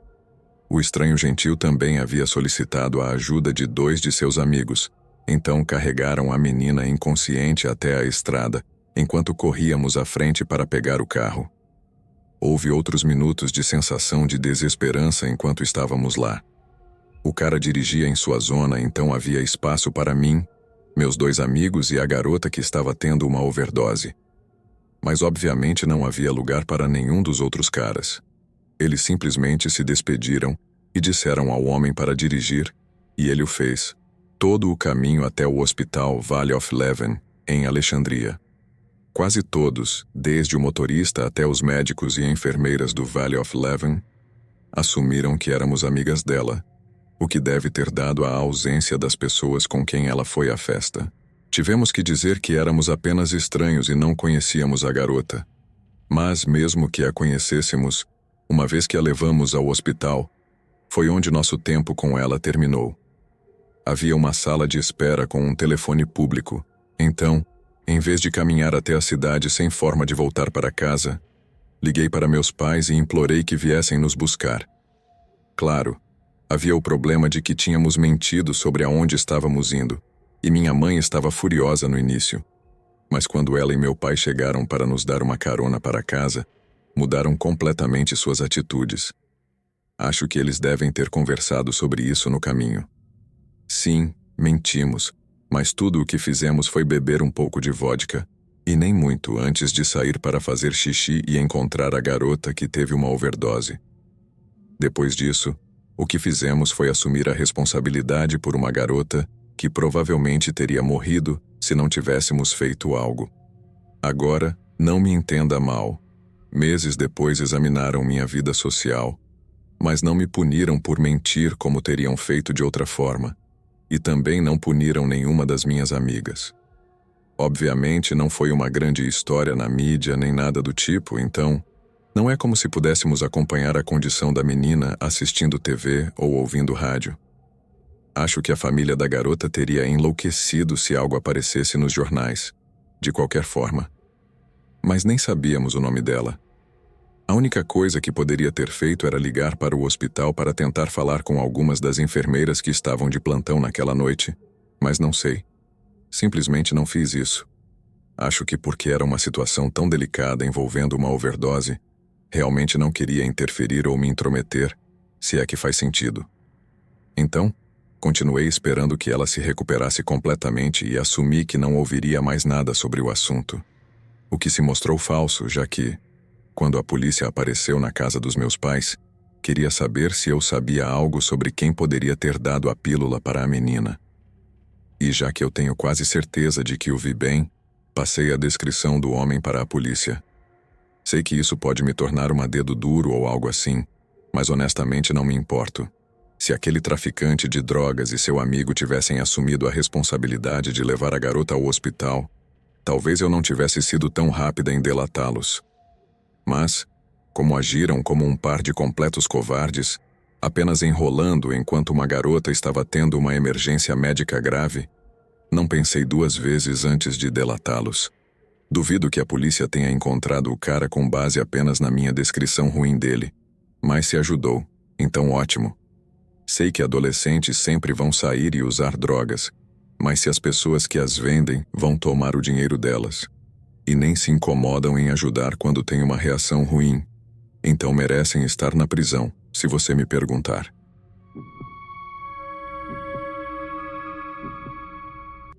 O estranho gentil também havia solicitado a ajuda de 2 de seus amigos, então carregaram a menina inconsciente até a estrada, enquanto corríamos à frente para pegar o carro. Houve outros minutos de sensação de desesperança enquanto estávamos lá. O cara dirigia em sua zona, então havia espaço para mim, meus 2 amigos e a garota que estava tendo uma overdose. Mas obviamente não havia lugar para nenhum dos outros caras. Eles simplesmente se despediram e disseram ao homem para dirigir, e ele o fez, todo o caminho até o hospital Valley of Leven, em Alexandria. Quase todos, desde o motorista até os médicos e enfermeiras do Valley of Leven, assumiram que éramos amigas dela, o que deve ter dado à ausência das pessoas com quem ela foi à festa. Tivemos que dizer que éramos apenas estranhos e não conhecíamos a garota. Mas mesmo que a conhecêssemos, uma vez que a levamos ao hospital, foi onde nosso tempo com ela terminou. Havia uma sala de espera com um telefone público, então, em vez de caminhar até a cidade sem forma de voltar para casa, liguei para meus pais e implorei que viessem nos buscar. Claro, havia o problema de que tínhamos mentido sobre aonde estávamos indo, e minha mãe estava furiosa no início. Mas quando ela e meu pai chegaram para nos dar uma carona para casa, mudaram completamente suas atitudes. Acho que eles devem ter conversado sobre isso no caminho. Sim, mentimos, mas tudo o que fizemos foi beber um pouco de vodka, e nem muito antes de sair para fazer xixi e encontrar a garota que teve uma overdose. Depois disso, o que fizemos foi assumir a responsabilidade por uma garota que provavelmente teria morrido se não tivéssemos feito algo. Agora, não me entenda mal. Meses depois examinaram minha vida social, mas não me puniram por mentir como teriam feito de outra forma, e também não puniram nenhuma das minhas amigas. Obviamente não foi uma grande história na mídia nem nada do tipo, então não é como se pudéssemos acompanhar a condição da menina assistindo TV ou ouvindo rádio. Acho que a família da garota teria enlouquecido se algo aparecesse nos jornais, de qualquer forma. Mas nem sabíamos o nome dela. A única coisa que poderia ter feito era ligar para o hospital para tentar falar com algumas das enfermeiras que estavam de plantão naquela noite, mas não sei. Simplesmente não fiz isso. Acho que porque era uma situação tão delicada envolvendo uma overdose, realmente não queria interferir ou me intrometer, se é que faz sentido. Então, continuei esperando que ela se recuperasse completamente e assumi que não ouviria mais nada sobre o assunto. O que se mostrou falso, já que, quando a polícia apareceu na casa dos meus pais, queria saber se eu sabia algo sobre quem poderia ter dado a pílula para a menina. E já que eu tenho quase certeza de que o vi bem, passei a descrição do homem para a polícia. Sei que isso pode me tornar uma dedo duro ou algo assim, mas honestamente não me importo. Se aquele traficante de drogas e seu amigo tivessem assumido a responsabilidade de levar a garota ao hospital, talvez eu não tivesse sido tão rápida em delatá-los. Mas, como agiram como um par de completos covardes, apenas enrolando enquanto uma garota estava tendo uma emergência médica grave, não pensei 2 vezes antes de delatá-los. Duvido que a polícia tenha encontrado o cara com base apenas na minha descrição ruim dele, mas se ajudou, então ótimo. Sei que adolescentes sempre vão sair e usar drogas, mas se as pessoas que as vendem vão tomar o dinheiro delas, e nem se incomodam em ajudar quando tem uma reação ruim, então merecem estar na prisão, se você me perguntar.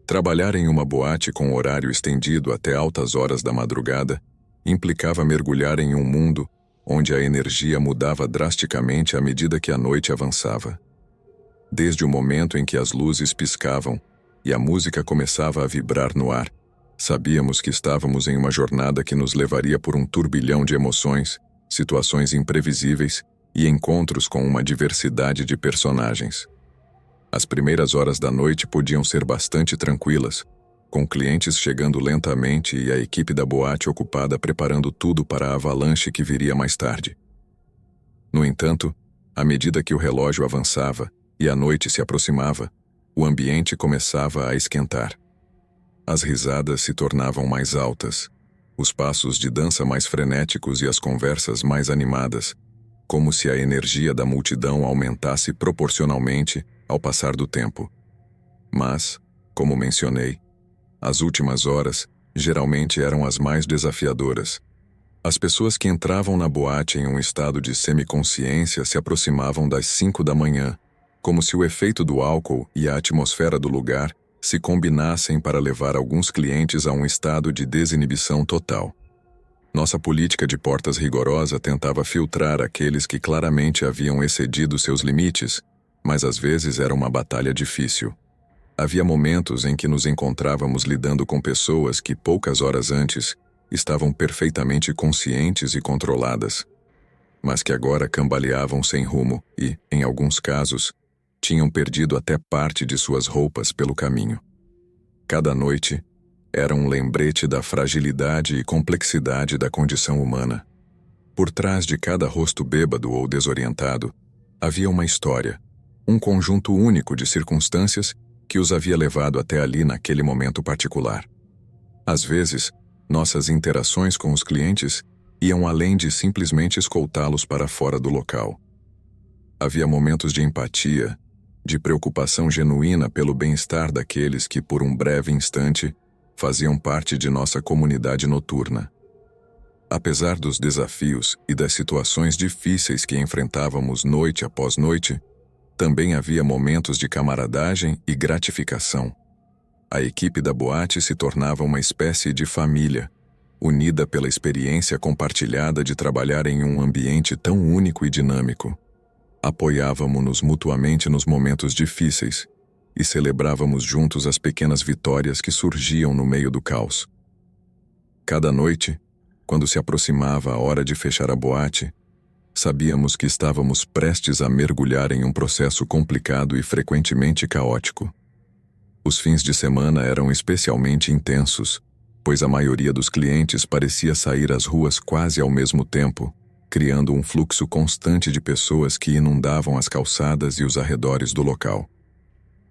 Trabalhar em uma boate com horário estendido até altas horas da madrugada implicava mergulhar em um mundo onde a energia mudava drasticamente à medida que a noite avançava. Desde o momento em que as luzes piscavam e a música começava a vibrar no ar, sabíamos que estávamos em uma jornada que nos levaria por um turbilhão de emoções, situações imprevisíveis e encontros com uma diversidade de personagens. As primeiras horas da noite podiam ser bastante tranquilas, com clientes chegando lentamente e a equipe da boate ocupada preparando tudo para a avalanche que viria mais tarde. No entanto, à medida que o relógio avançava e a noite se aproximava, o ambiente começava a esquentar. As risadas se tornavam mais altas, os passos de dança mais frenéticos e as conversas mais animadas, como se a energia da multidão aumentasse proporcionalmente ao passar do tempo. Mas, como mencionei, as últimas horas geralmente eram as mais desafiadoras. As pessoas que entravam na boate em um estado de semiconsciência se aproximavam das 5 da manhã, como se o efeito do álcool e a atmosfera do lugar se combinassem para levar alguns clientes a um estado de desinibição total. Nossa política de portas rigorosa tentava filtrar aqueles que claramente haviam excedido seus limites, mas às vezes era uma batalha difícil. Havia momentos em que nos encontrávamos lidando com pessoas que poucas horas antes estavam perfeitamente conscientes e controladas, mas que agora cambaleavam sem rumo e, em alguns casos, tinham perdido até parte de suas roupas pelo caminho. Cada noite era um lembrete da fragilidade e complexidade da condição humana. Por trás de cada rosto bêbado ou desorientado, havia uma história, um conjunto único de circunstâncias que os havia levado até ali naquele momento particular. Às vezes, nossas interações com os clientes iam além de simplesmente escoltá-los para fora do local. Havia momentos de empatia, de preocupação genuína pelo bem-estar daqueles que, por um breve instante, faziam parte de nossa comunidade noturna. Apesar dos desafios e das situações difíceis que enfrentávamos noite após noite, também havia momentos de camaradagem e gratificação. A equipe da boate se tornava uma espécie de família, unida pela experiência compartilhada de trabalhar em um ambiente tão único e dinâmico. Apoiávamos-nos mutuamente nos momentos difíceis e celebrávamos juntos as pequenas vitórias que surgiam no meio do caos. Cada noite, quando se aproximava a hora de fechar a boate, sabíamos que estávamos prestes a mergulhar em um processo complicado e frequentemente caótico. Os fins de semana eram especialmente intensos, pois a maioria dos clientes parecia sair às ruas quase ao mesmo tempo, criando um fluxo constante de pessoas que inundavam as calçadas e os arredores do local.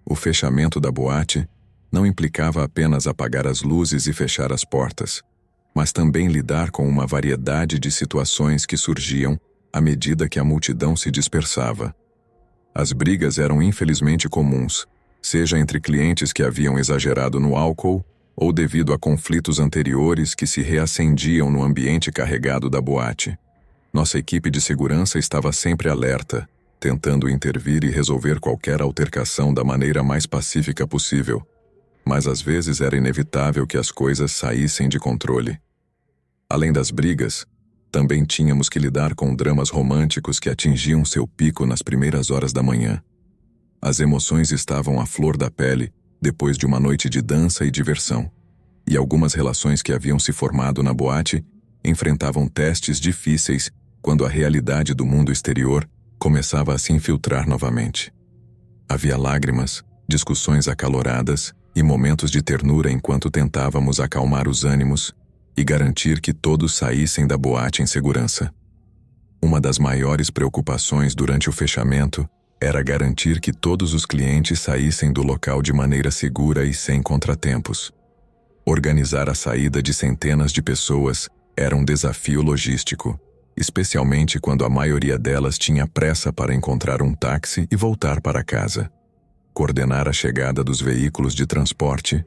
O fechamento da boate não implicava apenas apagar as luzes e fechar as portas, mas também lidar com uma variedade de situações que surgiam à medida que a multidão se dispersava. As brigas eram infelizmente comuns, seja entre clientes que haviam exagerado no álcool ou devido a conflitos anteriores que se reacendiam no ambiente carregado da boate. Nossa equipe de segurança estava sempre alerta, tentando intervir e resolver qualquer altercação da maneira mais pacífica possível, mas às vezes era inevitável que as coisas saíssem de controle. Além das brigas, também tínhamos que lidar com dramas românticos que atingiam seu pico nas primeiras horas da manhã. As emoções estavam à flor da pele depois de uma noite de dança e diversão, e algumas relações que haviam se formado na boate enfrentavam testes difíceis quando a realidade do mundo exterior começava a se infiltrar novamente. Havia lágrimas, discussões acaloradas e momentos de ternura enquanto tentávamos acalmar os ânimos e garantir que todos saíssem da boate em segurança. Uma das maiores preocupações durante o fechamento era garantir que todos os clientes saíssem do local de maneira segura e sem contratempos. Organizar a saída de centenas de pessoas era um desafio logístico, especialmente quando a maioria delas tinha pressa para encontrar um táxi e voltar para casa. Coordenar a chegada dos veículos de transporte,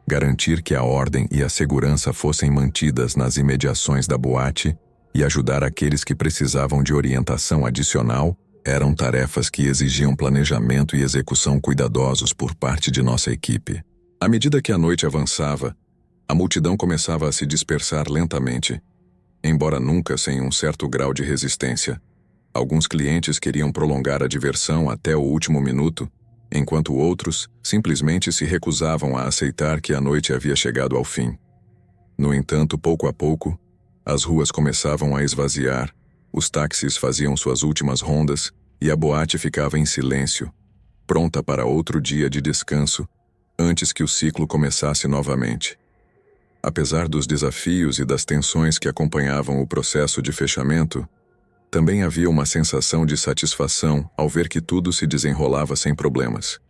garantir que a ordem e a segurança fossem mantidas nas imediações da boate e ajudar aqueles que precisavam de orientação adicional eram tarefas que exigiam planejamento e execução cuidadosos por parte de nossa equipe. À medida que a noite avançava, a multidão começava a se dispersar lentamente, embora nunca sem um certo grau de resistência. Alguns clientes queriam prolongar a diversão até o último minuto, enquanto outros simplesmente se recusavam a aceitar que a noite havia chegado ao fim. No entanto, pouco a pouco, as ruas começavam a esvaziar, os táxis faziam suas últimas rondas e a boate ficava em silêncio, pronta para outro dia de descanso, antes que o ciclo começasse novamente. Apesar dos desafios e das tensões que acompanhavam o processo de fechamento, também havia uma sensação de satisfação ao ver que tudo se desenrolava sem problemas.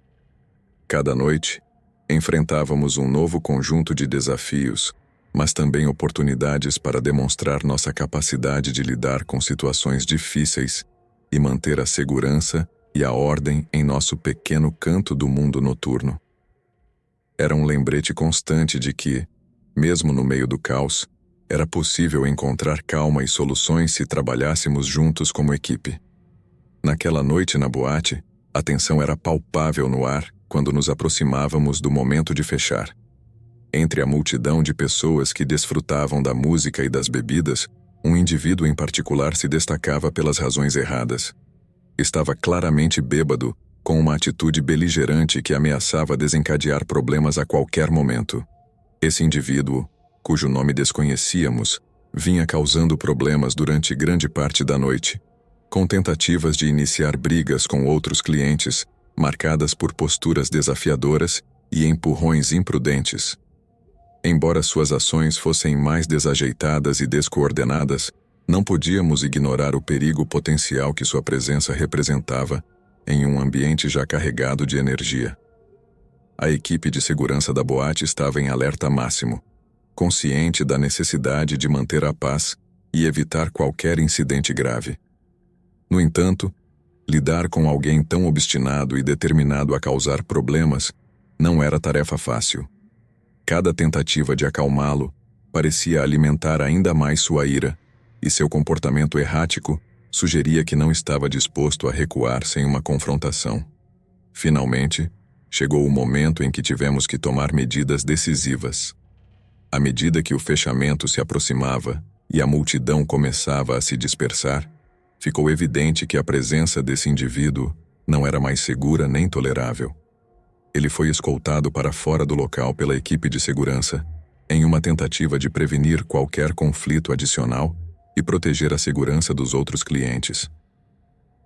Cada noite, Enfrentávamos um novo conjunto de desafios, mas também oportunidades para demonstrar nossa capacidade de lidar com situações difíceis e manter a segurança e a ordem em nosso pequeno canto do mundo noturno. Era um lembrete constante de que, mesmo no meio do caos, era possível encontrar calma e soluções se trabalhássemos juntos como equipe. Naquela noite na boate, a tensão era palpável no ar quando nos aproximávamos do momento de fechar. Entre a multidão de pessoas que desfrutavam da música e das bebidas, um indivíduo em particular se destacava pelas razões erradas. Estava claramente bêbado, com uma atitude beligerante que ameaçava desencadear problemas a qualquer momento. Esse indivíduo, cujo nome desconhecíamos, vinha causando problemas durante grande parte da noite, com tentativas de iniciar brigas com outros clientes, marcadas por posturas desafiadoras e empurrões imprudentes. Embora suas ações fossem mais desajeitadas e descoordenadas, não podíamos ignorar o perigo potencial que sua presença representava em um ambiente já carregado de energia. A equipe de segurança da boate estava em alerta máximo, consciente da necessidade de manter a paz e evitar qualquer incidente grave. No entanto, lidar com alguém tão obstinado e determinado a causar problemas não era tarefa fácil. Cada tentativa de acalmá-lo parecia alimentar ainda mais sua ira, e seu comportamento errático sugeria que não estava disposto a recuar sem uma confrontação. Finalmente, chegou o momento em que tivemos que tomar medidas decisivas. À medida que o fechamento se aproximava e a multidão começava a se dispersar, ficou evidente que a presença desse indivíduo não era mais segura nem tolerável. Ele foi escoltado para fora do local pela equipe de segurança, em uma tentativa de prevenir qualquer conflito adicional e proteger a segurança dos outros clientes.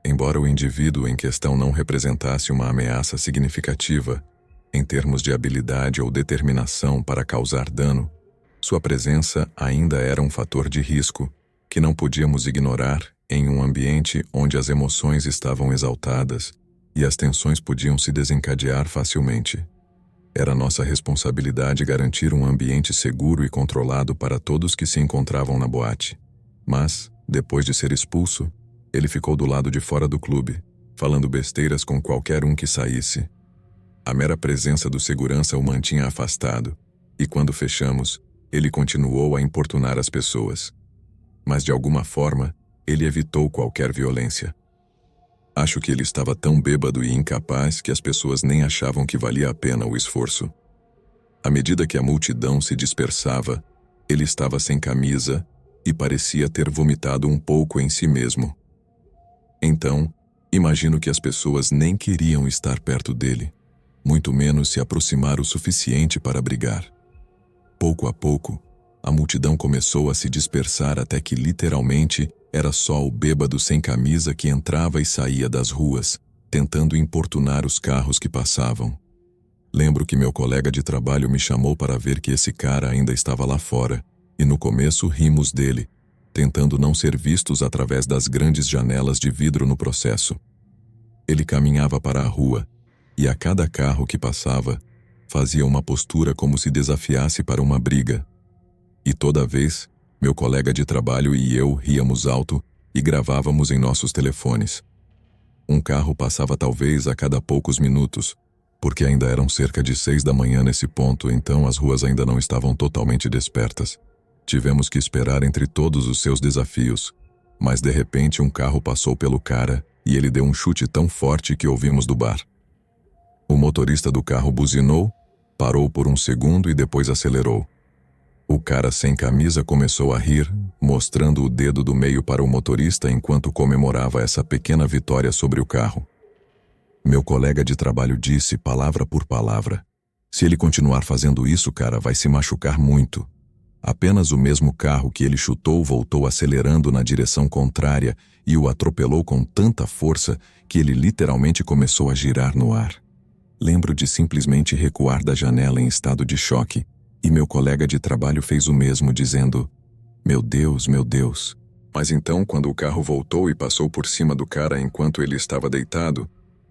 Embora o indivíduo em questão não representasse uma ameaça significativa, em termos de habilidade ou determinação para causar dano, sua presença ainda era um fator de risco que não podíamos ignorar em um ambiente onde as emoções estavam exaltadas e as tensões podiam se desencadear facilmente. Era nossa responsabilidade garantir um ambiente seguro e controlado para todos que se encontravam na boate. Mas, depois de ser expulso, ele ficou do lado de fora do clube, falando besteiras com qualquer um que saísse. A mera presença do segurança o mantinha afastado, e quando fechamos, ele continuou a importunar as pessoas. Mas de alguma forma, ele evitou qualquer violência. Acho que ele estava tão bêbado e incapaz que as pessoas nem achavam que valia a pena o esforço. À medida que a multidão se dispersava, ele estava sem camisa e parecia ter vomitado um pouco em si mesmo. Então, imagino que as pessoas nem queriam estar perto dele, muito menos se aproximar o suficiente para brigar. Pouco a pouco, a multidão começou a se dispersar até que literalmente era só o bêbado sem camisa que entrava e saía das ruas, tentando importunar os carros que passavam. Lembro que meu colega de trabalho me chamou para ver que esse cara ainda estava lá fora, e no começo rimos dele, tentando não ser vistos através das grandes janelas de vidro no processo. Ele caminhava para a rua, e a cada carro que passava, fazia uma postura como se desafiasse para uma briga. E toda vez, meu colega de trabalho e eu ríamos alto e gravávamos em nossos telefones. Um carro passava talvez a cada poucos minutos, porque ainda eram cerca de 6 da manhã nesse ponto, então as ruas ainda não estavam totalmente despertas. Tivemos que esperar entre todos os seus desafios, mas de repente um carro passou pelo cara e ele deu um chute tão forte que ouvimos do bar. O motorista do carro buzinou, parou por um segundo e depois acelerou. O cara sem camisa começou a rir, mostrando o dedo do meio para o motorista enquanto comemorava essa pequena vitória sobre o carro. Meu colega de trabalho disse, palavra por palavra: "Se ele continuar fazendo isso, cara, vai se machucar muito." Apenas o mesmo carro que ele chutou voltou acelerando na direção contrária e o atropelou com tanta força que ele literalmente começou a girar no ar. Lembro de simplesmente recuar da janela em estado de choque, e meu colega de trabalho fez o mesmo, dizendo: meu Deus, meu Deus." Mas então, quando o carro voltou e passou por cima do cara enquanto ele estava deitado,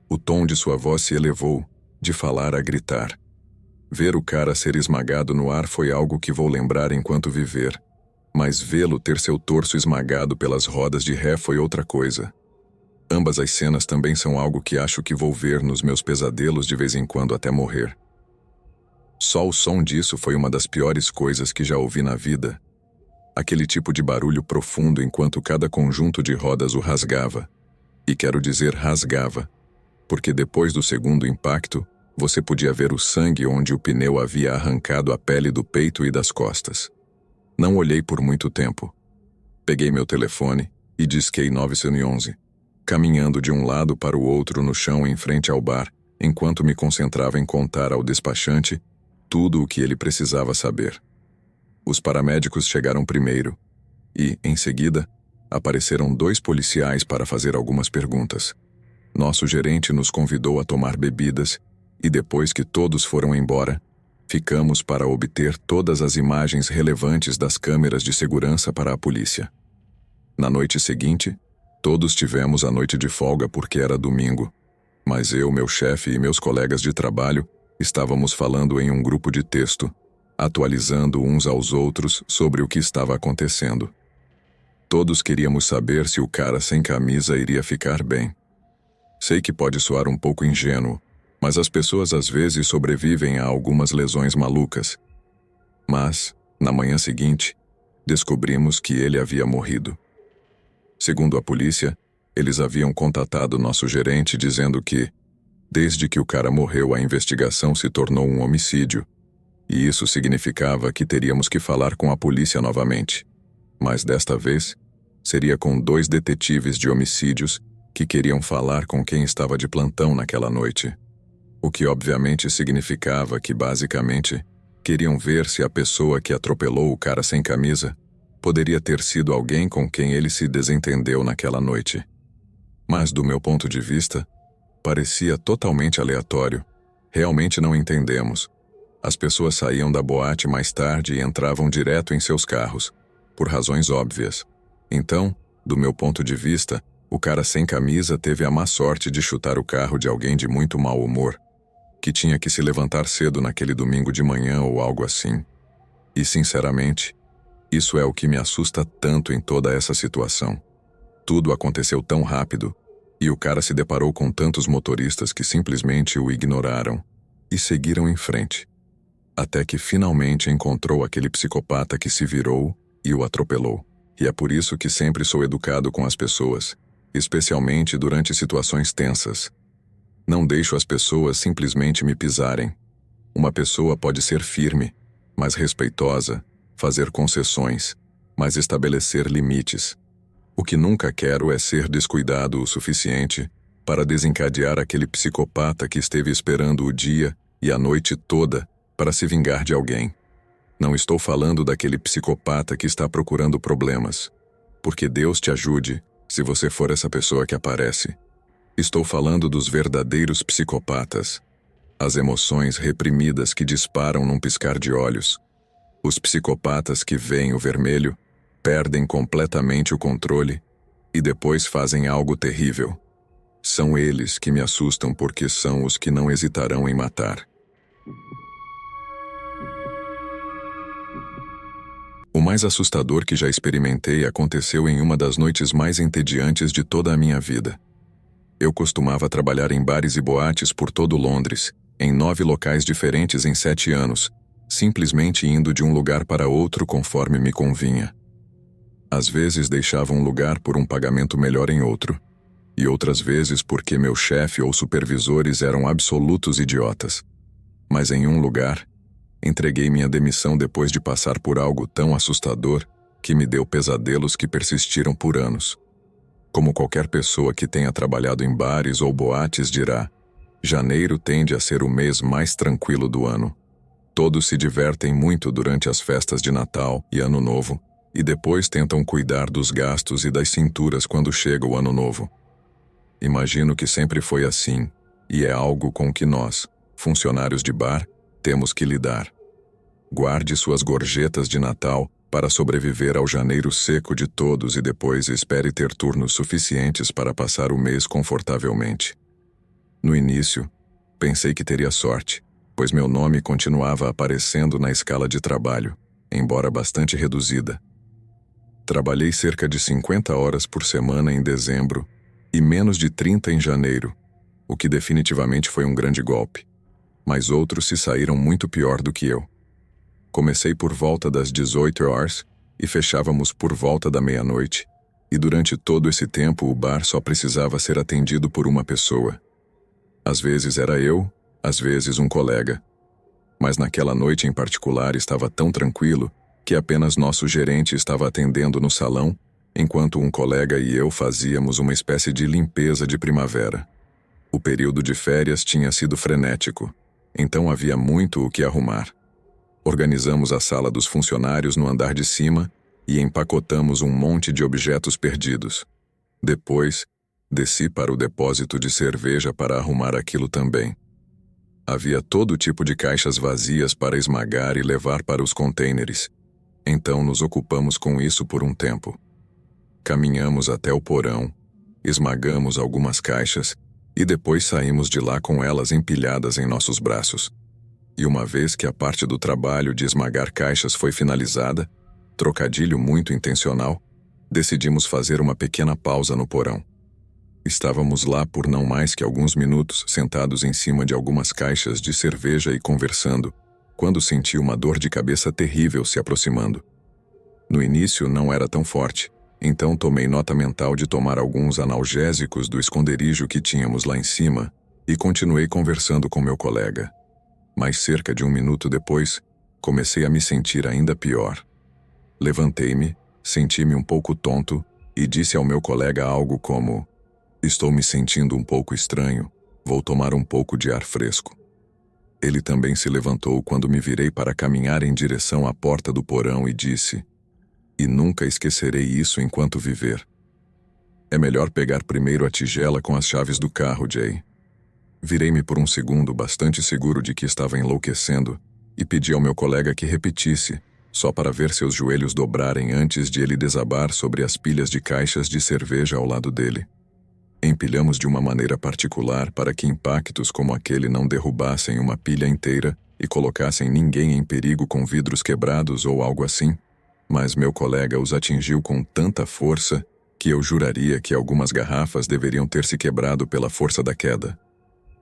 o tom de sua voz se elevou, de falar a gritar. Ver o cara ser esmagado no ar foi algo que vou lembrar enquanto viver, mas vê-lo ter seu torso esmagado pelas rodas de ré foi outra coisa. Ambas as cenas também são algo que acho que vou ver nos meus pesadelos de vez em quando até morrer. Só o som disso foi uma das piores coisas que já ouvi na vida. Aquele tipo de barulho profundo enquanto cada conjunto de rodas o rasgava. E quero dizer rasgava, porque depois do segundo impacto, você podia ver o sangue onde o pneu havia arrancado a pele do peito e das costas. Não olhei por muito tempo. Peguei meu telefone e disquei 911, caminhando de um lado para o outro no chão em frente ao bar, enquanto me concentrava em contar ao despachante tudo o que ele precisava saber. Os paramédicos chegaram primeiro e, em seguida, apareceram 2 policiais para fazer algumas perguntas. Nosso gerente nos convidou a tomar bebidas e depois que todos foram embora, ficamos para obter todas as imagens relevantes das câmeras de segurança para a polícia. Na noite seguinte, todos tivemos a noite de folga porque era domingo, mas eu, meu chefe e meus colegas de trabalho estávamos falando em um grupo de texto, atualizando uns aos outros sobre o que estava acontecendo. Todos queríamos saber se o cara sem camisa iria ficar bem. Sei que pode soar um pouco ingênuo, mas as pessoas às vezes sobrevivem a algumas lesões malucas. Mas, na manhã seguinte, descobrimos que ele havia morrido. Segundo a polícia, eles haviam contatado nosso gerente dizendo que, desde que o cara morreu, a investigação se tornou um homicídio, e isso significava que teríamos que falar com a polícia novamente. Mas desta vez, seria com 2 detetives de homicídios que queriam falar com quem estava de plantão naquela noite. O que obviamente significava que, basicamente, queriam ver se a pessoa que atropelou o cara sem camisa poderia ter sido alguém com quem ele se desentendeu naquela noite. Mas, do meu ponto de vista, parecia totalmente aleatório. Realmente não entendemos. As pessoas saíam da boate mais tarde e entravam direto em seus carros, por razões óbvias. Então, do meu ponto de vista, o cara sem camisa teve a má sorte de chutar o carro de alguém de muito mau humor, que tinha que se levantar cedo naquele domingo de manhã ou algo assim. E, sinceramente, isso é o que me assusta tanto em toda essa situação. Tudo aconteceu tão rápido, e o cara se deparou com tantos motoristas que simplesmente o ignoraram e seguiram em frente, até que finalmente encontrou aquele psicopata que se virou e o atropelou. E é por isso que sempre sou educado com as pessoas, especialmente durante situações tensas. Não deixo as pessoas simplesmente me pisarem. Uma pessoa pode ser firme, mas respeitosa, fazer concessões, mas estabelecer limites. O que nunca quero é ser descuidado o suficiente para desencadear aquele psicopata que esteve esperando o dia e a noite toda para se vingar de alguém. Não estou falando daquele psicopata que está procurando problemas, porque Deus te ajude se você for essa pessoa que aparece. Estou falando dos verdadeiros psicopatas, as emoções reprimidas que disparam num piscar de olhos. Os psicopatas que veem o vermelho, perdem completamente o controle e depois fazem algo terrível. São eles que me assustam porque são os que não hesitarão em matar. O mais assustador que já experimentei aconteceu em uma das noites mais entediantes de toda a minha vida. Eu costumava trabalhar em bares e boates por todo Londres, em 9 locais diferentes em 7 anos, simplesmente indo de um lugar para outro conforme me convinha. Às vezes deixava um lugar por um pagamento melhor em outro, e outras vezes porque meu chefe ou supervisores eram absolutos idiotas. Mas em um lugar, entreguei minha demissão depois de passar por algo tão assustador que me deu pesadelos que persistiram por anos. Como qualquer pessoa que tenha trabalhado em bares ou boates dirá, janeiro tende a ser o mês mais tranquilo do ano. Todos se divertem muito durante as festas de Natal e Ano Novo, e depois tentam cuidar dos gastos e das cinturas quando chega o Ano Novo. Imagino que sempre foi assim, e é algo com que nós, funcionários de bar, temos que lidar. Guarde suas gorjetas de Natal para sobreviver ao janeiro seco de todos e depois espere ter turnos suficientes para passar o mês confortavelmente. No início, pensei que teria sorte, pois meu nome continuava aparecendo na escala de trabalho, embora bastante reduzida. Trabalhei cerca de 50 horas por semana em dezembro e menos de 30 em janeiro, o que definitivamente foi um grande golpe. Mas outros se saíram muito pior do que eu. Comecei por volta das 18 horas e fechávamos por volta da meia-noite, e durante todo esse tempo o bar só precisava ser atendido por uma pessoa. Às vezes era eu, às vezes um colega. Mas naquela noite em particular estava tão tranquilo que apenas nosso gerente estava atendendo no salão, enquanto um colega e eu fazíamos uma espécie de limpeza de primavera. O período de férias tinha sido frenético, então havia muito o que arrumar. Organizamos a sala dos funcionários no andar de cima e empacotamos um monte de objetos perdidos. Depois, desci para o depósito de cerveja para arrumar aquilo também. Havia todo tipo de caixas vazias para esmagar e levar para os contêineres. Então nos ocupamos com isso por um tempo. Caminhamos até o porão, esmagamos algumas caixas e depois saímos de lá com elas empilhadas em nossos braços. E uma vez que a parte do trabalho de esmagar caixas foi finalizada, trocadilho muito intencional, decidimos fazer uma pequena pausa no porão. Estávamos lá por não mais que alguns minutos, sentados em cima de algumas caixas de cerveja e conversando, quando senti uma dor de cabeça terrível se aproximando. No início não era tão forte, então tomei nota mental de tomar alguns analgésicos do esconderijo que tínhamos lá em cima e continuei conversando com meu colega. Mas cerca de um minuto depois, comecei a me sentir ainda pior. Levantei-me, senti-me um pouco tonto e disse ao meu colega algo como: "Estou me sentindo um pouco estranho, vou tomar um pouco de ar fresco." Ele também se levantou quando me virei para caminhar em direção à porta do porão e disse: "E nunca esquecerei isso enquanto viver. É melhor pegar primeiro a tigela com as chaves do carro, Jay." Virei-me por um segundo, bastante seguro de que estava enlouquecendo, e pedi ao meu colega que repetisse, só para ver seus joelhos dobrarem antes de ele desabar sobre as pilhas de caixas de cerveja ao lado dele. Empilhamos de uma maneira particular para que impactos como aquele não derrubassem uma pilha inteira e colocassem ninguém em perigo com vidros quebrados ou algo assim, mas meu colega os atingiu com tanta força que eu juraria que algumas garrafas deveriam ter se quebrado pela força da queda.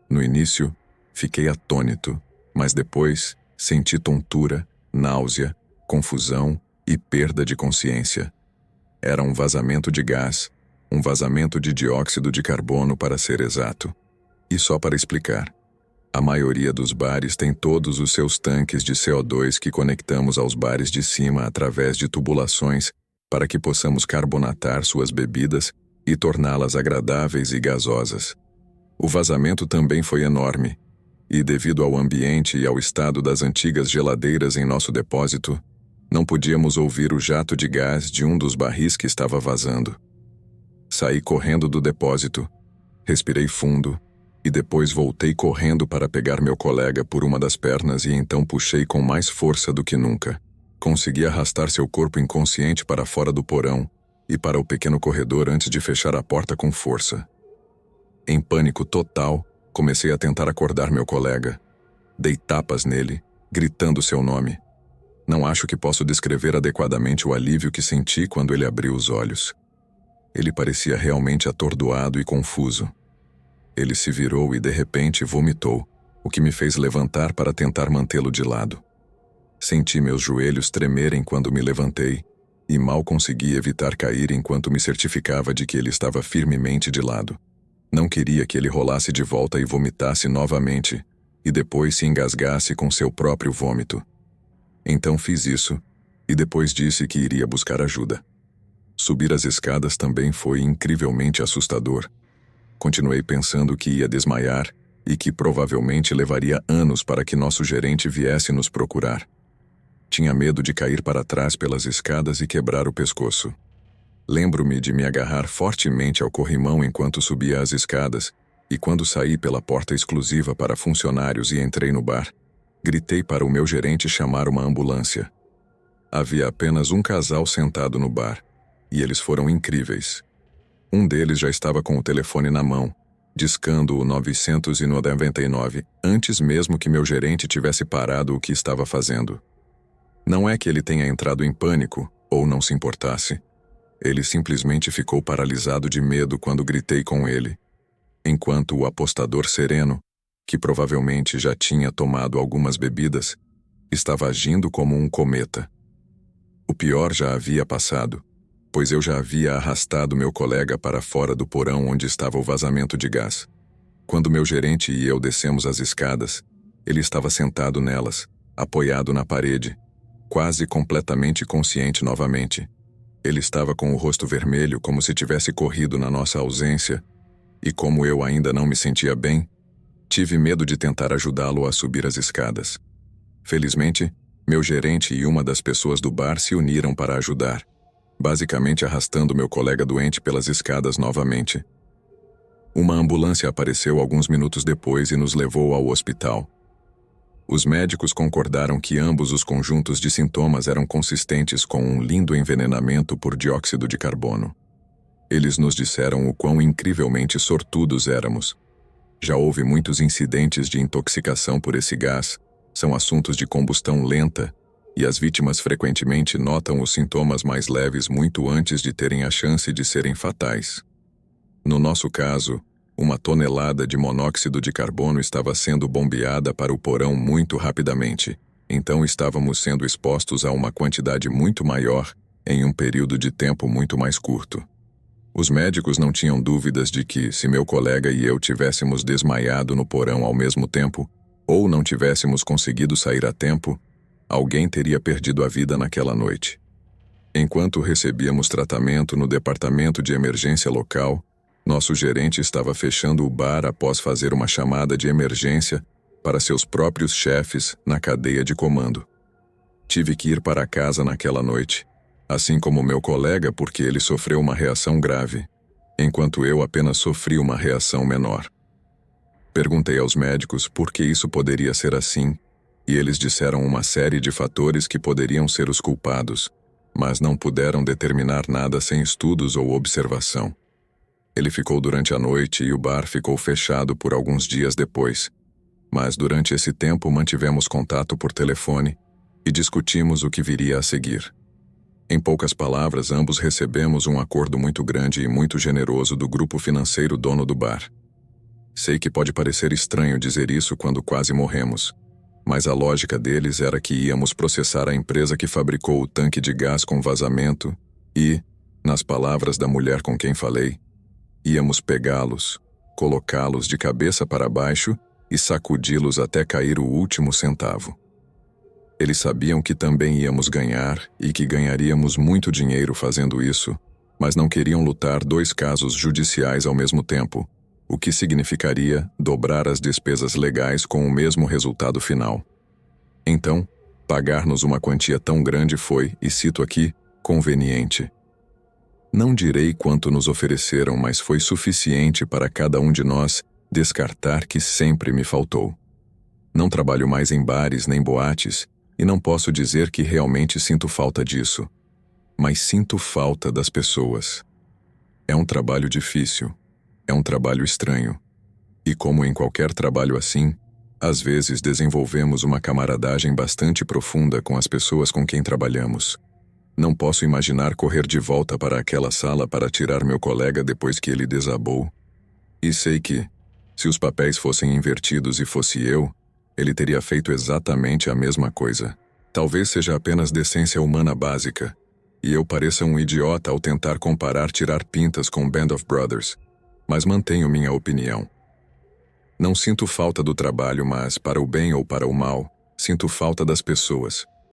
No início, fiquei atônito, mas depois senti tontura, náusea, confusão e perda de consciência. Era um vazamento de gás, um vazamento de dióxido de carbono para ser exato. E só para explicar, a maioria dos bares tem todos os seus tanques de CO2 que conectamos aos bares de cima através de tubulações para que possamos carbonatar suas bebidas e torná-las agradáveis e gasosas. O vazamento também foi enorme, e devido ao ambiente e ao estado das antigas geladeiras em nosso depósito, não podíamos ouvir o jato de gás de um dos barris que estava vazando. Saí correndo do depósito, respirei fundo, e depois voltei correndo para pegar meu colega por uma das pernas e então puxei com mais força do que nunca. Consegui arrastar seu corpo inconsciente para fora do porão e para o pequeno corredor antes de fechar a porta com força. Em pânico total, comecei a tentar acordar meu colega. Dei tapas nele, gritando seu nome. Não acho que posso descrever adequadamente o alívio que senti quando ele abriu os olhos. Ele parecia realmente atordoado e confuso. Ele se virou e de repente vomitou, o que me fez levantar para tentar mantê-lo de lado. Senti meus joelhos tremerem quando me levantei e mal consegui evitar cair enquanto me certificava de que ele estava firmemente de lado. Não queria que ele rolasse de volta e vomitasse novamente, e depois se engasgasse com seu próprio vômito. Então fiz isso, e depois disse que iria buscar ajuda. Subir as escadas também foi incrivelmente assustador. Continuei pensando que ia desmaiar e que provavelmente levaria anos para que nosso gerente viesse nos procurar. Tinha medo de cair para trás pelas escadas e quebrar o pescoço. Lembro-me de me agarrar fortemente ao corrimão enquanto subia as escadas, e quando saí pela porta exclusiva para funcionários e entrei no bar, gritei para o meu gerente chamar uma ambulância. Havia apenas um casal sentado no bar, e eles foram incríveis. Um deles já estava com o telefone na mão, discando o 999 antes mesmo que meu gerente tivesse parado o que estava fazendo. Não é que ele tenha entrado em pânico ou não se importasse. Ele simplesmente ficou paralisado de medo quando gritei com ele, enquanto o apostador sereno, que provavelmente já tinha tomado algumas bebidas, estava agindo como um cometa. O pior já havia passado, pois eu já havia arrastado meu colega para fora do porão onde estava o vazamento de gás. Quando meu gerente e eu descemos as escadas, ele estava sentado nelas, apoiado na parede, quase completamente consciente novamente. Ele estava com o rosto vermelho como se tivesse corrido na nossa ausência, e como eu ainda não me sentia bem, tive medo de tentar ajudá-lo a subir as escadas. Felizmente, meu gerente e uma das pessoas do bar se uniram para ajudar, basicamente arrastando meu colega doente pelas escadas novamente. Uma ambulância apareceu alguns minutos depois e nos levou ao hospital. Os médicos concordaram que ambos os conjuntos de sintomas eram consistentes com um lindo envenenamento por dióxido de carbono. Eles nos disseram o quão incrivelmente sortudos éramos. Já houve muitos incidentes de intoxicação por esse gás, são assuntos de combustão lenta, e as vítimas frequentemente notam os sintomas mais leves muito antes de terem a chance de serem fatais. No nosso caso, uma tonelada de monóxido de carbono estava sendo bombeada para o porão muito rapidamente, então estávamos sendo expostos a uma quantidade muito maior em um período de tempo muito mais curto. Os médicos não tinham dúvidas de que, se meu colega e eu tivéssemos desmaiado no porão ao mesmo tempo, ou não tivéssemos conseguido sair a tempo, alguém teria perdido a vida naquela noite. Enquanto recebíamos tratamento no departamento de emergência local, nosso gerente estava fechando o bar após fazer uma chamada de emergência para seus próprios chefes na cadeia de comando. Tive que ir para casa naquela noite, assim como meu colega porque ele sofreu uma reação grave, enquanto eu apenas sofri uma reação menor. Perguntei aos médicos por que isso poderia ser assim, e eles disseram uma série de fatores que poderiam ser os culpados, mas não puderam determinar nada sem estudos ou observação. Ele ficou durante a noite e o bar ficou fechado por alguns dias depois, mas durante esse tempo mantivemos contato por telefone e discutimos o que viria a seguir. Em poucas palavras, ambos recebemos um acordo muito grande e muito generoso do grupo financeiro dono do bar. Sei que pode parecer estranho dizer isso quando quase morremos, mas a lógica deles era que íamos processar a empresa que fabricou o tanque de gás com vazamento e, nas palavras da mulher com quem falei, íamos pegá-los, colocá-los de cabeça para baixo e sacudi-los até cair o último centavo. Eles sabiam que também íamos ganhar e que ganharíamos muito dinheiro fazendo isso, mas não queriam lutar 2 casos judiciais ao mesmo tempo, o que significaria dobrar as despesas legais com o mesmo resultado final. Então, pagar-nos uma quantia tão grande foi, e cito aqui, conveniente. Não direi quanto nos ofereceram, mas foi suficiente para cada um de nós descartar que sempre me faltou. Não trabalho mais em bares nem boates, e não posso dizer que realmente sinto falta disso, mas sinto falta das pessoas. É um trabalho difícil, é um trabalho estranho, e como em qualquer trabalho assim, às vezes desenvolvemos uma camaradagem bastante profunda com as pessoas com quem trabalhamos. Não posso imaginar correr de volta para aquela sala para tirar meu colega depois que ele desabou. E sei que, se os papéis fossem invertidos e fosse eu, ele teria feito exatamente a mesma coisa. Talvez seja apenas decência humana básica, e eu pareça um idiota ao tentar comparar tirar pintas com Band of Brothers, mas mantenho minha opinião. Não sinto falta do trabalho, mas, para o bem ou para o mal, sinto falta das pessoas.